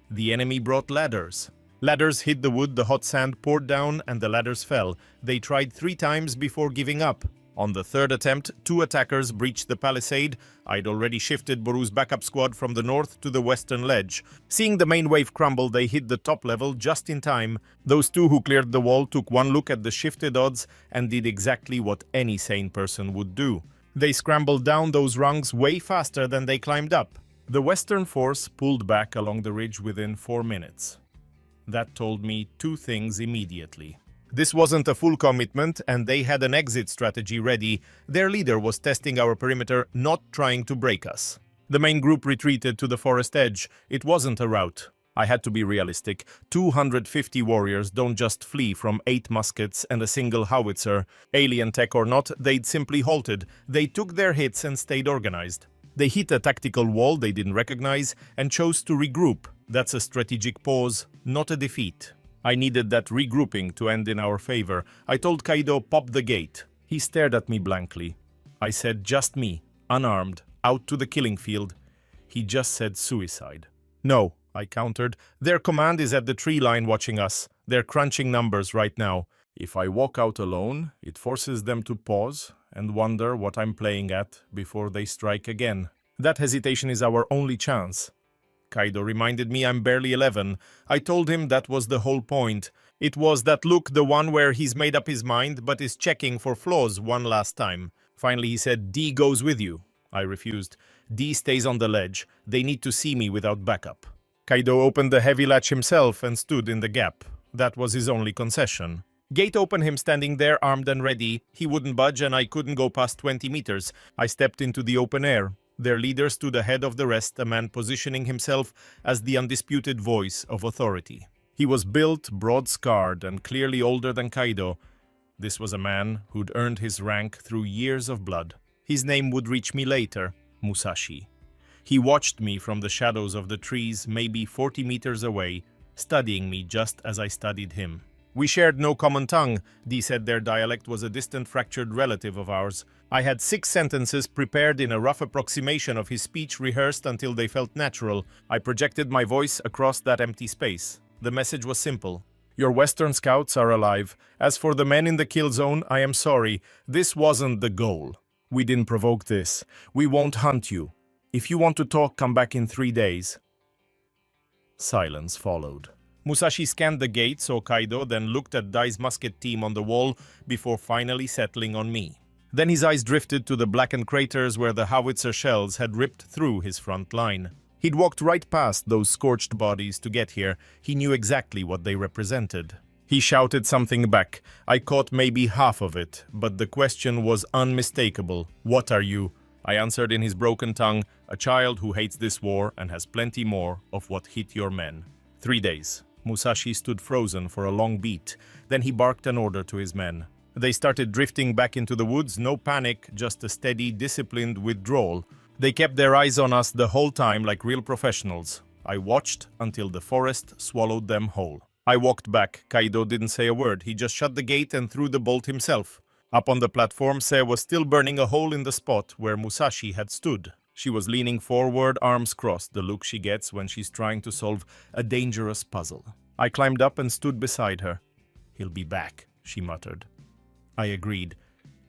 The enemy brought ladders. Ladders hit the wood, the hot sand poured down, and the ladders fell. They tried 3 times before giving up. On the 3rd attempt, 2 attackers breached the palisade. I'd already shifted Boru's backup squad from the north to the western ledge. Seeing the main wave crumble, they hit the top level just in time. Those 2 who cleared the wall took one look at the shifted odds and did exactly what any sane person would do. They scrambled down those rungs way faster than they climbed up. The western force pulled back along the ridge within 4 minutes. That told me 2 things immediately. This wasn't a full commitment, and they had an exit strategy ready. Their leader was testing our perimeter, not trying to break us. The main group retreated to the forest edge. It wasn't a rout. I had to be realistic. 250 warriors don't just flee from 8 muskets and a single howitzer. Alien tech or not, they'd simply halted. They took their hits and stayed organized. They hit a tactical wall they didn't recognize and chose to regroup. That's a strategic pause, not a defeat. I needed that regrouping to end in our favor. I told Kaido, pop the gate. He stared at me blankly. I said, just me, unarmed, out to the killing field. He just said suicide. No, I countered. Their command is at the tree line watching us. They're crunching numbers right now. If I walk out alone, it forces them to pause and wonder what I'm playing at before they strike again. That hesitation is our only chance. Kaido reminded me I'm barely 11. I told him that was the whole point. It was that look, the one where he's made up his mind but is checking for flaws one last time. Finally he said, D goes with you. I refused. D stays on the ledge. They need to see me without backup. Kaido opened the heavy latch himself and stood in the gap. That was his only concession. Gate open, him standing there armed and ready. He wouldn't budge and I couldn't go past 20 meters. I stepped into the open air. Their leader stood ahead of the rest, a man positioning himself as the undisputed voice of authority. He was built, broad-scarred, and clearly older than Kaido. This was a man who'd earned his rank through years of blood. His name would reach me later, Musashi. He watched me from the shadows of the trees, maybe 40 meters away, studying me just as I studied him. We shared no common tongue. D said their dialect was a distant fractured relative of ours. I had 6 sentences prepared in a rough approximation of his speech, rehearsed until they felt natural. I projected my voice across that empty space. The message was simple. Your Western scouts are alive. As for the men in the kill zone, I am sorry. This wasn't the goal. We didn't provoke this. We won't hunt you. If you want to talk, come back in 3 days. Silence followed. Musashi scanned the gate, saw Kaido, then looked at Dai's musket team on the wall before finally settling on me. Then his eyes drifted to the blackened craters where the howitzer shells had ripped through his front line. He'd walked right past those scorched bodies to get here. He knew exactly what they represented. He shouted something back. I caught maybe half of it, but the question was unmistakable. What are you? I answered in his broken tongue, a child who hates this war and has plenty more of what hit your men. 3 days. Musashi stood frozen for a long beat. Then he barked an order to his men. They started drifting back into the woods, no panic, just a steady, disciplined withdrawal. They kept their eyes on us the whole time like real professionals. I watched until the forest swallowed them whole. I walked back. Kaido didn't say a word. He just shut the gate and threw the bolt himself. Up on the platform, Se was still burning a hole in the spot where Musashi had stood. She was leaning forward, arms crossed, the look she gets when she's trying to solve a dangerous puzzle. I climbed up and stood beside her. He'll be back, she muttered. I agreed.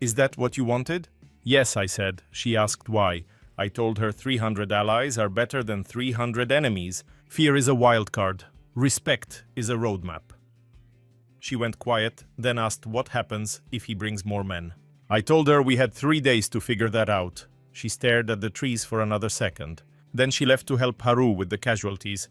Is that what you wanted? Yes, I said. She asked why. I told her 300 allies are better than 300 enemies. Fear is a wild card. Respect is a roadmap. She went quiet, then asked what happens if he brings more men. I told her we had 3 days to figure that out. She stared at the trees for another second. Then she left to help Haru with the casualties.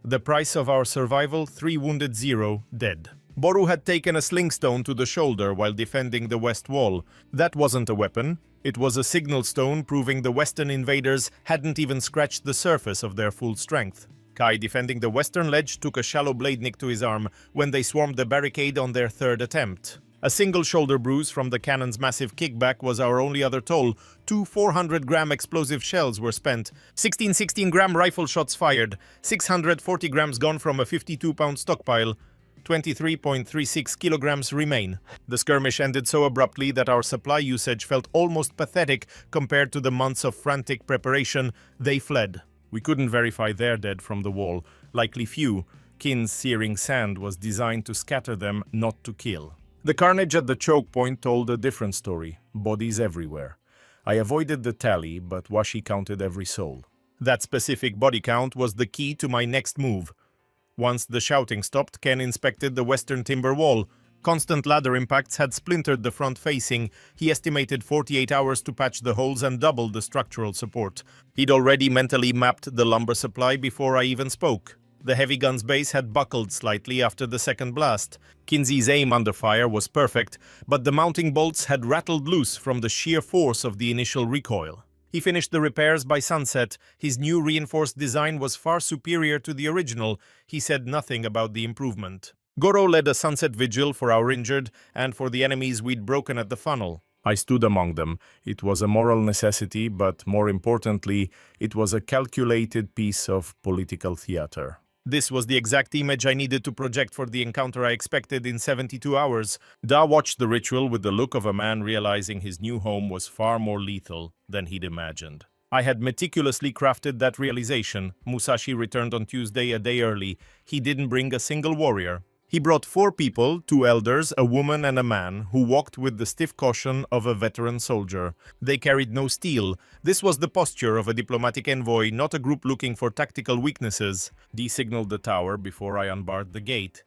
The price of our survival, 3 wounded, 0 dead. Boru had taken a sling stone to the shoulder while defending the west wall. That wasn't a weapon. It was a signal stone proving the western invaders hadn't even scratched the surface of their full strength. Kai, defending the western ledge, took a shallow blade nick to his arm when they swarmed the barricade on their 3rd attempt. A single shoulder bruise from the cannon's massive kickback was our only other toll. 2 400-gram explosive shells were spent, 16 16-gram rifle shots fired, 640 grams gone from a 52-pound stockpile, 23.36 kilograms remain. The skirmish ended so abruptly that our supply usage felt almost pathetic compared to the months of frantic preparation. They fled. We couldn't verify their dead from the wall. Likely few. Kin's searing sand was designed to scatter them, not to kill. The carnage at the choke point told a different story. Bodies everywhere. I avoided the tally, but Washi counted every soul. That specific body count was the key to my next move. Once the shouting stopped, Ken inspected the western timber wall. Constant ladder impacts had splintered the front facing. He estimated 48 hours to patch the holes and doubled the structural support. He'd already mentally mapped the lumber supply before I even spoke. The heavy gun's base had buckled slightly after the second blast. Kinsey's aim under fire was perfect, but the mounting bolts had rattled loose from the sheer force of the initial recoil. He finished the repairs by sunset. His new reinforced design was far superior to the original. He said nothing about the improvement. Goro led a sunset vigil for our injured and for the enemies we'd broken at the funnel. I stood among them. It was a moral necessity, but more importantly, it was a calculated piece of political theater. This was the exact image I needed to project for the encounter I expected in 72 hours. Da watched the ritual with the look of a man realizing his new home was far more lethal than he'd imagined. I had meticulously crafted that realization. Musashi returned on Tuesday a day early. He didn't bring a single warrior. He brought 4 people, 2 elders, a woman and a man, who walked with the stiff caution of a veteran soldier. They carried no steel. This was the posture of a diplomatic envoy, not a group looking for tactical weaknesses. D signaled the tower before I unbarred the gate.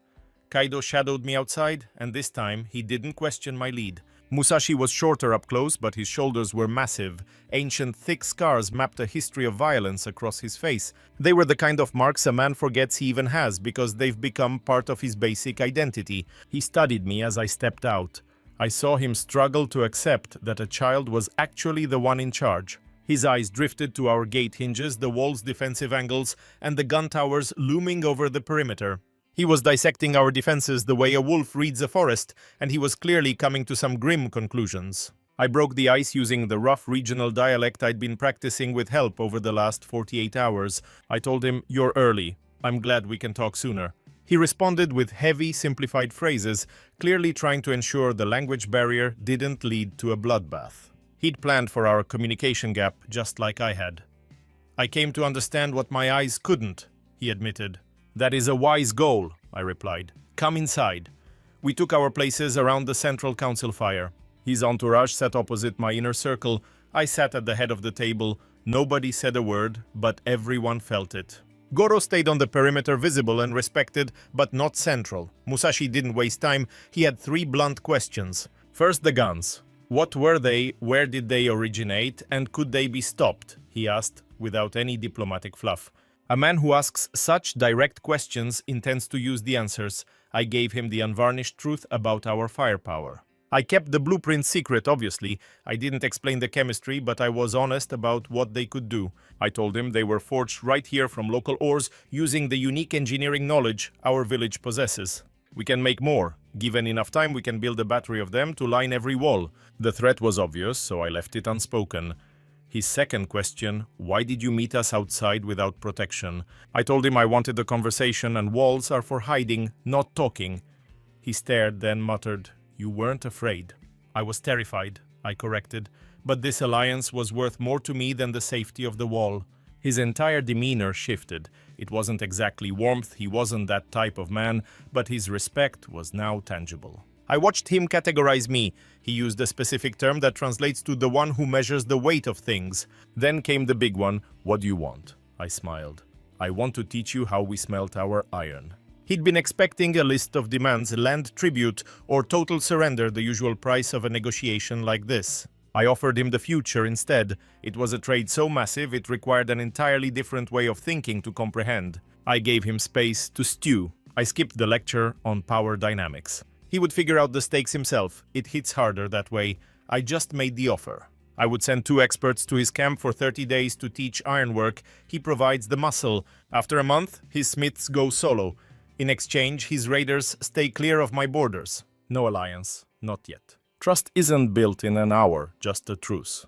Kaido shadowed me outside, and this time he didn't question my lead. Musashi was shorter up close, but his shoulders were massive. Ancient, thick scars mapped a history of violence across his face. They were the kind of marks a man forgets he even has because they've become part of his basic identity. He studied me as I stepped out. I saw him struggle to accept that a child was actually the one in charge. His eyes drifted to our gate hinges, the wall's defensive angles, and the gun towers looming over the perimeter. He was dissecting our defenses the way a wolf reads a forest, and he was clearly coming to some grim conclusions. I broke the ice using the rough regional dialect I'd been practicing with help over the last 48 hours. I told him, "You're early. I'm glad we can talk sooner." He responded with heavy, simplified phrases, clearly trying to ensure the language barrier didn't lead to a bloodbath. He'd planned for our communication gap just like I had. "I came to understand what my eyes couldn't," he admitted. "That is a wise goal," I replied. "Come inside." We took our places around the central council fire. His entourage sat opposite my inner circle. I sat at the head of the table. Nobody said a word, but everyone felt it. Goro stayed on the perimeter, visible and respected, but not central. Musashi didn't waste time. He had 3 blunt questions. First, the guns. What were they, where did they originate, and could they be stopped? He asked, without any diplomatic fluff. A man who asks such direct questions intends to use the answers. I gave him the unvarnished truth about our firepower. I kept the blueprint secret, obviously. I didn't explain the chemistry, but I was honest about what they could do. I told him they were forged right here from local ores using the unique engineering knowledge our village possesses. We can make more. Given enough time, we can build a battery of them to line every wall. The threat was obvious, so I left it unspoken. His second question, why did you meet us outside without protection? I told him I wanted a conversation and walls are for hiding, not talking. He stared, then muttered, "You weren't afraid." I was terrified, I corrected, but this alliance was worth more to me than the safety of the wall. His entire demeanor shifted. It wasn't exactly warmth, he wasn't that type of man, but his respect was now tangible. I watched him categorize me. He used a specific term that translates to the one who measures the weight of things. Then came the big one, "What do you want?" I smiled. "I want to teach you how we smelt our iron." He'd been expecting a list of demands, land tribute, or total surrender, the usual price of a negotiation like this. I offered him the future instead. It was a trade so massive it required an entirely different way of thinking to comprehend. I gave him space to stew. I skipped the lecture on power dynamics. He would figure out the stakes himself. It hits harder that way. I just made the offer. I would send 2 experts to his camp for 30 days to teach ironwork. He provides the muscle. After a month, his smiths go solo. In exchange, his raiders stay clear of my borders. No alliance, not yet. Trust isn't built in an hour, just a truce.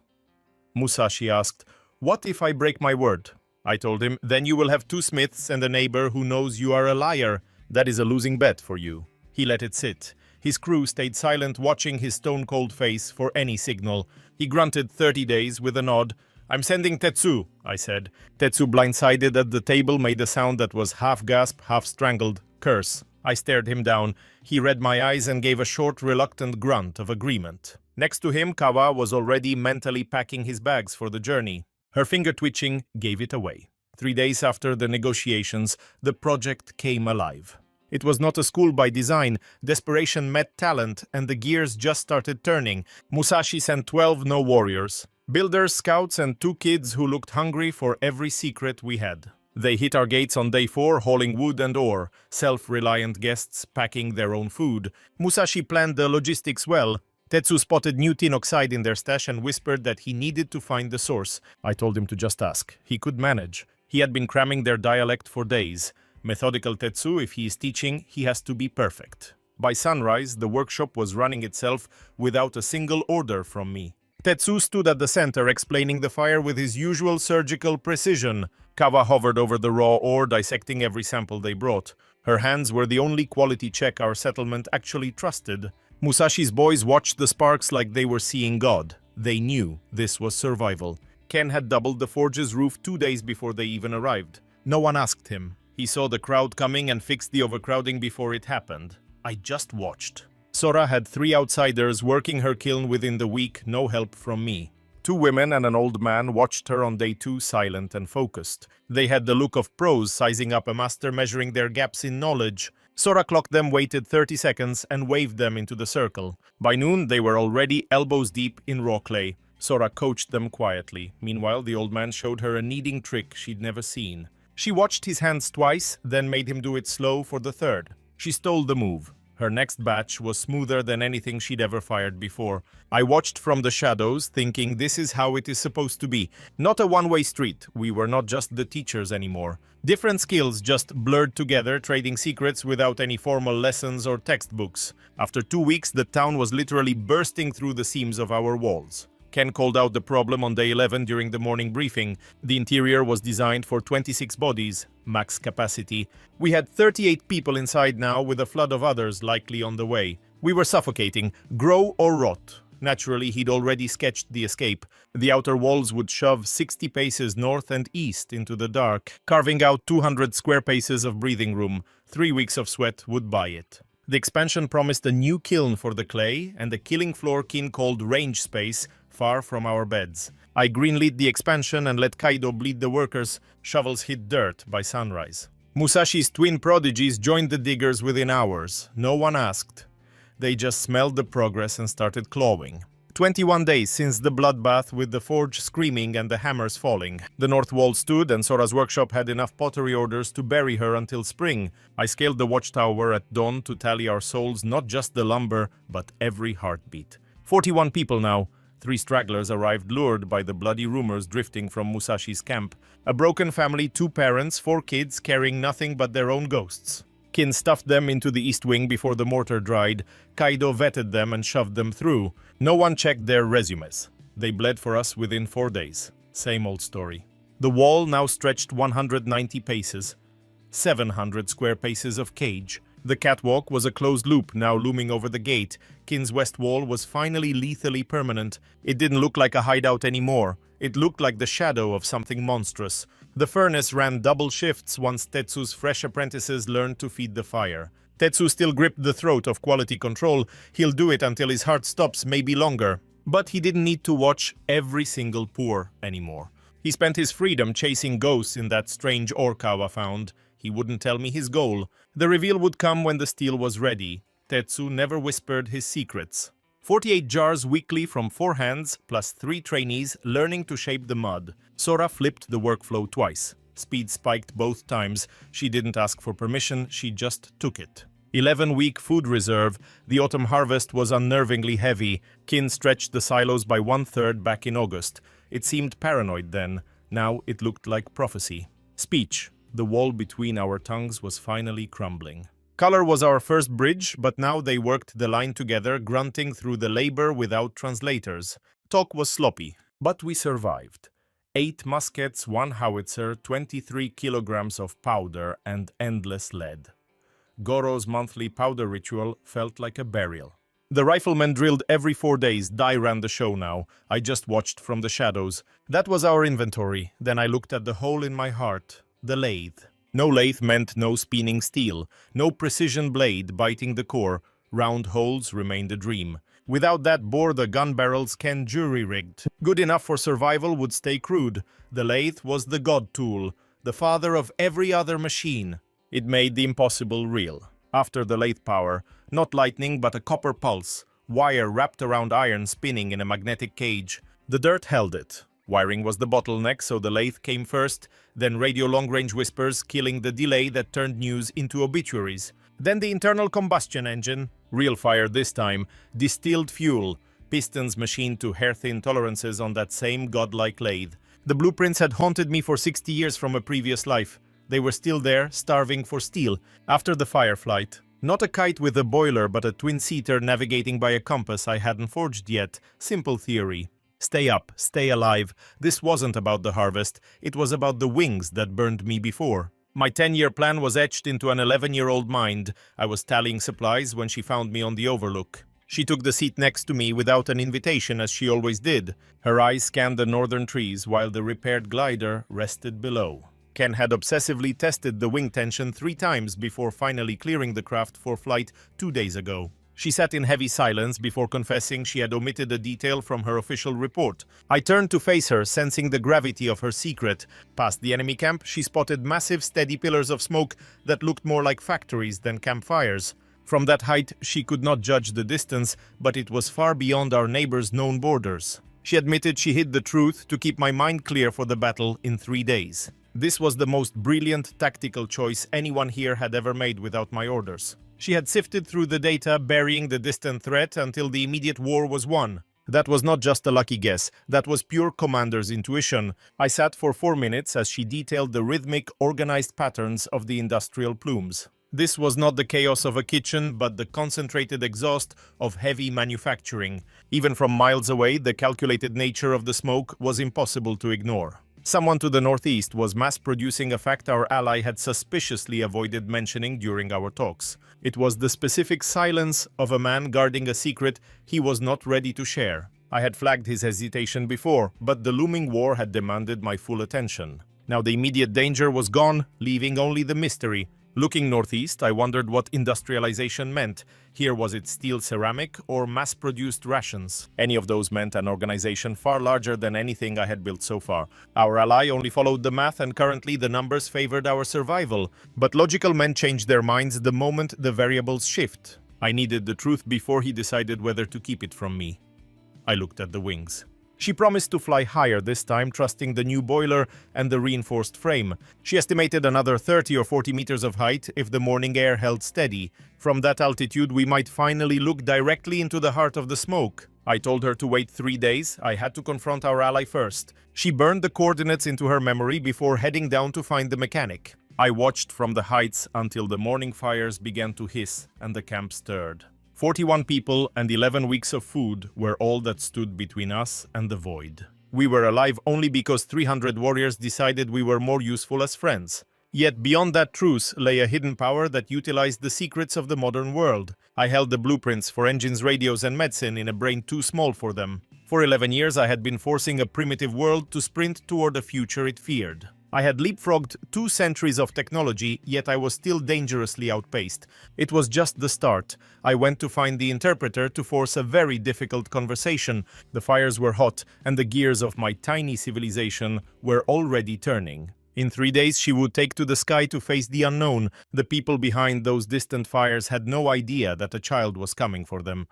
Musashi asked, "What if I break my word?" I told him, "Then you will have 2 smiths and a neighbor who knows you are a liar. That is a losing bet for you." He let it sit. His crew stayed silent, watching his stone-cold face for any signal. He grunted 30 days with a nod. "I'm sending Tetsu," I said. Tetsu, blindsided at the table, made a sound that was half-gasp, half-strangled. "Curse." I stared him down. He read my eyes and gave a short, reluctant grunt of agreement. Next to him, Kawa was already mentally packing his bags for the journey. Her finger twitching gave it away. 3 days after the negotiations, the project came alive. It was not a school by design. Desperation met talent, and the gears just started turning. Musashi sent 12 no-warriors. Builders, scouts, and 2 kids who looked hungry for every secret we had. They hit our gates on day 4, hauling wood and ore, self-reliant guests packing their own food. Musashi planned the logistics well. Tetsu spotted new tin oxide in their stash and whispered that he needed to find the source. I told him to just ask. He could manage. He had been cramming their dialect for days. Methodical Tetsu, if he is teaching, he has to be perfect. By sunrise, the workshop was running itself without a single order from me. Tetsu stood at the center, explaining the fire with his usual surgical precision. Kawa hovered over the raw ore, dissecting every sample they brought. Her hands were the only quality check our settlement actually trusted. Musashi's boys watched the sparks like they were seeing God. They knew this was survival. Ken had doubled the forge's roof 2 days before they even arrived. No one asked him. He saw the crowd coming and fixed the overcrowding before it happened. I just watched. Sora had 3 outsiders working her kiln within the week, no help from me. 2 women and an old man watched her on day 2, silent and focused. They had the look of pros sizing up a master, measuring their gaps in knowledge. Sora clocked them, waited 30 seconds, and waved them into the circle. By noon, they were already elbows deep in raw clay. Sora coached them quietly. Meanwhile, the old man showed her a kneading trick she'd never seen. She watched his hands twice, then made him do it slow for the 3rd. She stole the move. Her next batch was smoother than anything she'd ever fired before. I watched from the shadows, thinking this is how it is supposed to be. Not a one-way street. We were not just the teachers anymore. Different skills just blurred together, trading secrets without any formal lessons or textbooks. After 2 weeks, the town was literally bursting through the seams of our walls. Ken called out the problem on day 11 during the morning briefing. The interior was designed for 26 bodies, max capacity. We had 38 people inside now, with a flood of others likely on the way. We were suffocating, grow or rot. Naturally, he'd already sketched the escape. The outer walls would shove 60 paces north and east into the dark, carving out 200 square paces of breathing room. 3 weeks of sweat would buy it. The expansion promised a new kiln for the clay and a killing floor Kin called range space, far from our beds. I greenlit the expansion and let Kaido bleed the workers. Shovels hit dirt by sunrise. Musashi's twin prodigies joined the diggers within hours. No one asked. They just smelled the progress and started clawing. 21 days since the bloodbath, with the forge screaming and the hammers falling. The north wall stood, and Sora's workshop had enough pottery orders to bury her until spring. I scaled the watchtower at dawn to tally our souls, not just the lumber, but every heartbeat. 41 people now. 3 stragglers arrived, lured by the bloody rumors drifting from Musashi's camp. A broken family, 2 parents, 4 kids, carrying nothing but their own ghosts. Kin stuffed them into the east wing before the mortar dried. Kaido vetted them and shoved them through. No one checked their resumes. They bled for us within 4 days. Same old story. The wall now stretched 190 paces. 700 square paces of cage. The catwalk was a closed loop, now looming over the gate. Kin's west wall was finally lethally permanent. It didn't look like a hideout anymore. It looked like the shadow of something monstrous. The furnace ran double shifts once Tetsu's fresh apprentices learned to feed the fire. Tetsu still gripped the throat of quality control. He'll do it until his heart stops, maybe longer. But he didn't need to watch every single pour anymore. He spent his freedom chasing ghosts in that strange Orkawa found. He wouldn't tell me his goal. The reveal would come when the steel was ready. Tetsu never whispered his secrets. 48 jars weekly from 4 hands, plus 3 trainees learning to shape the mud. Sora flipped the workflow twice. Speed spiked both times. She didn't ask for permission, she just took it. 11-week food reserve. The autumn harvest was unnervingly heavy. Kin stretched the silos by 1/3 back in August. It seemed paranoid then. Now it looked like prophecy. Speech. The wall between our tongues was finally crumbling. Color was our first bridge, but now they worked the line together, grunting through the labor without translators. Talk was sloppy, but we survived. 8 muskets, 1 howitzer, 23 kilograms of powder, and endless lead. Goro's monthly powder ritual felt like a burial. The riflemen drilled every 4 days. Dai ran the show now. I just watched from the shadows. That was our inventory. Then I looked at the hole in my heart. The lathe. No lathe meant no spinning steel, no precision blade biting the core. Round holes remained a dream. Without that bore, the gun barrels Ken jury-rigged. Good enough for survival would stay crude. The lathe was the god tool, the father of every other machine. It made the impossible real. After the lathe power, not lightning but a copper pulse, wire wrapped around iron spinning in a magnetic cage. The dirt held it. Wiring was the bottleneck, so the lathe came first, then radio long-range whispers killing the delay that turned news into obituaries. Then the internal combustion engine, real fire this time, distilled fuel, pistons machined to hair-thin tolerances on that same godlike lathe. The blueprints had haunted me for 60 years from a previous life. They were still there, starving for steel, after the fire flight. Not a kite with a boiler, but a twin-seater navigating by a compass I hadn't forged yet. Simple theory. Stay up, stay alive. This wasn't about the harvest, it was about the wings that burned me before. My 10-year plan was etched into an 11-year-old mind. I was tallying supplies when she found me on the overlook. She took the seat next to me without an invitation, as she always did. Her eyes scanned the northern trees while the repaired glider rested below. Ken had obsessively tested the wing tension 3 times before finally clearing the craft for flight 2 days ago. She sat in heavy silence before confessing she had omitted a detail from her official report. I turned to face her, sensing the gravity of her secret. Past the enemy camp, she spotted massive steady pillars of smoke that looked more like factories than campfires. From that height, she could not judge the distance, but it was far beyond our neighbor's known borders. She admitted she hid the truth to keep my mind clear for the battle in 3 days. This was the most brilliant tactical choice anyone here had ever made without my orders. She had sifted through the data, burying the distant threat until the immediate war was won. That was not just a lucky guess, that was pure commander's intuition. I sat for 4 minutes as she detailed the rhythmic, organized patterns of the industrial plumes. This was not the chaos of a kitchen, but the concentrated exhaust of heavy manufacturing. Even from miles away, the calculated nature of the smoke was impossible to ignore. Someone to the northeast was mass-producing a fact our ally had suspiciously avoided mentioning during our talks. It was the specific silence of a man guarding a secret he was not ready to share. I had flagged his hesitation before, but the looming war had demanded my full attention. Now the immediate danger was gone, leaving only the mystery. Looking northeast, I wondered what industrialization meant. Here, was it steel ceramic or mass-produced rations? Any of those meant an organization far larger than anything I had built so far. Our ally only followed the math, and currently the numbers favored our survival. But logical men change their minds the moment the variables shift. I needed the truth before he decided whether to keep it from me. I looked at the wings. She promised to fly higher this time, trusting the new boiler and the reinforced frame. She estimated another 30 or 40 meters of height if the morning air held steady. From that altitude, we might finally look directly into the heart of the smoke. I told her to wait 3 days. I had to confront our ally first. She burned the coordinates into her memory before heading down to find the mechanic. I watched from the heights until the morning fires began to hiss and the camp stirred. 41 people and 11 weeks of food were all that stood between us and the void. We were alive only because 300 warriors decided we were more useful as friends. Yet beyond that truce lay a hidden power that utilized the secrets of the modern world. I held the blueprints for engines, radios, and medicine in a brain too small for them. For 11 years I had been forcing a primitive world to sprint toward a future it feared. I had leapfrogged 2 centuries of technology, yet I was still dangerously outpaced. It was just the start. I went to find the interpreter to force a very difficult conversation. The fires were hot, and the gears of my tiny civilization were already turning. In 3 days she would take to the sky to face the unknown. The people behind those distant fires had no idea that a child was coming for them.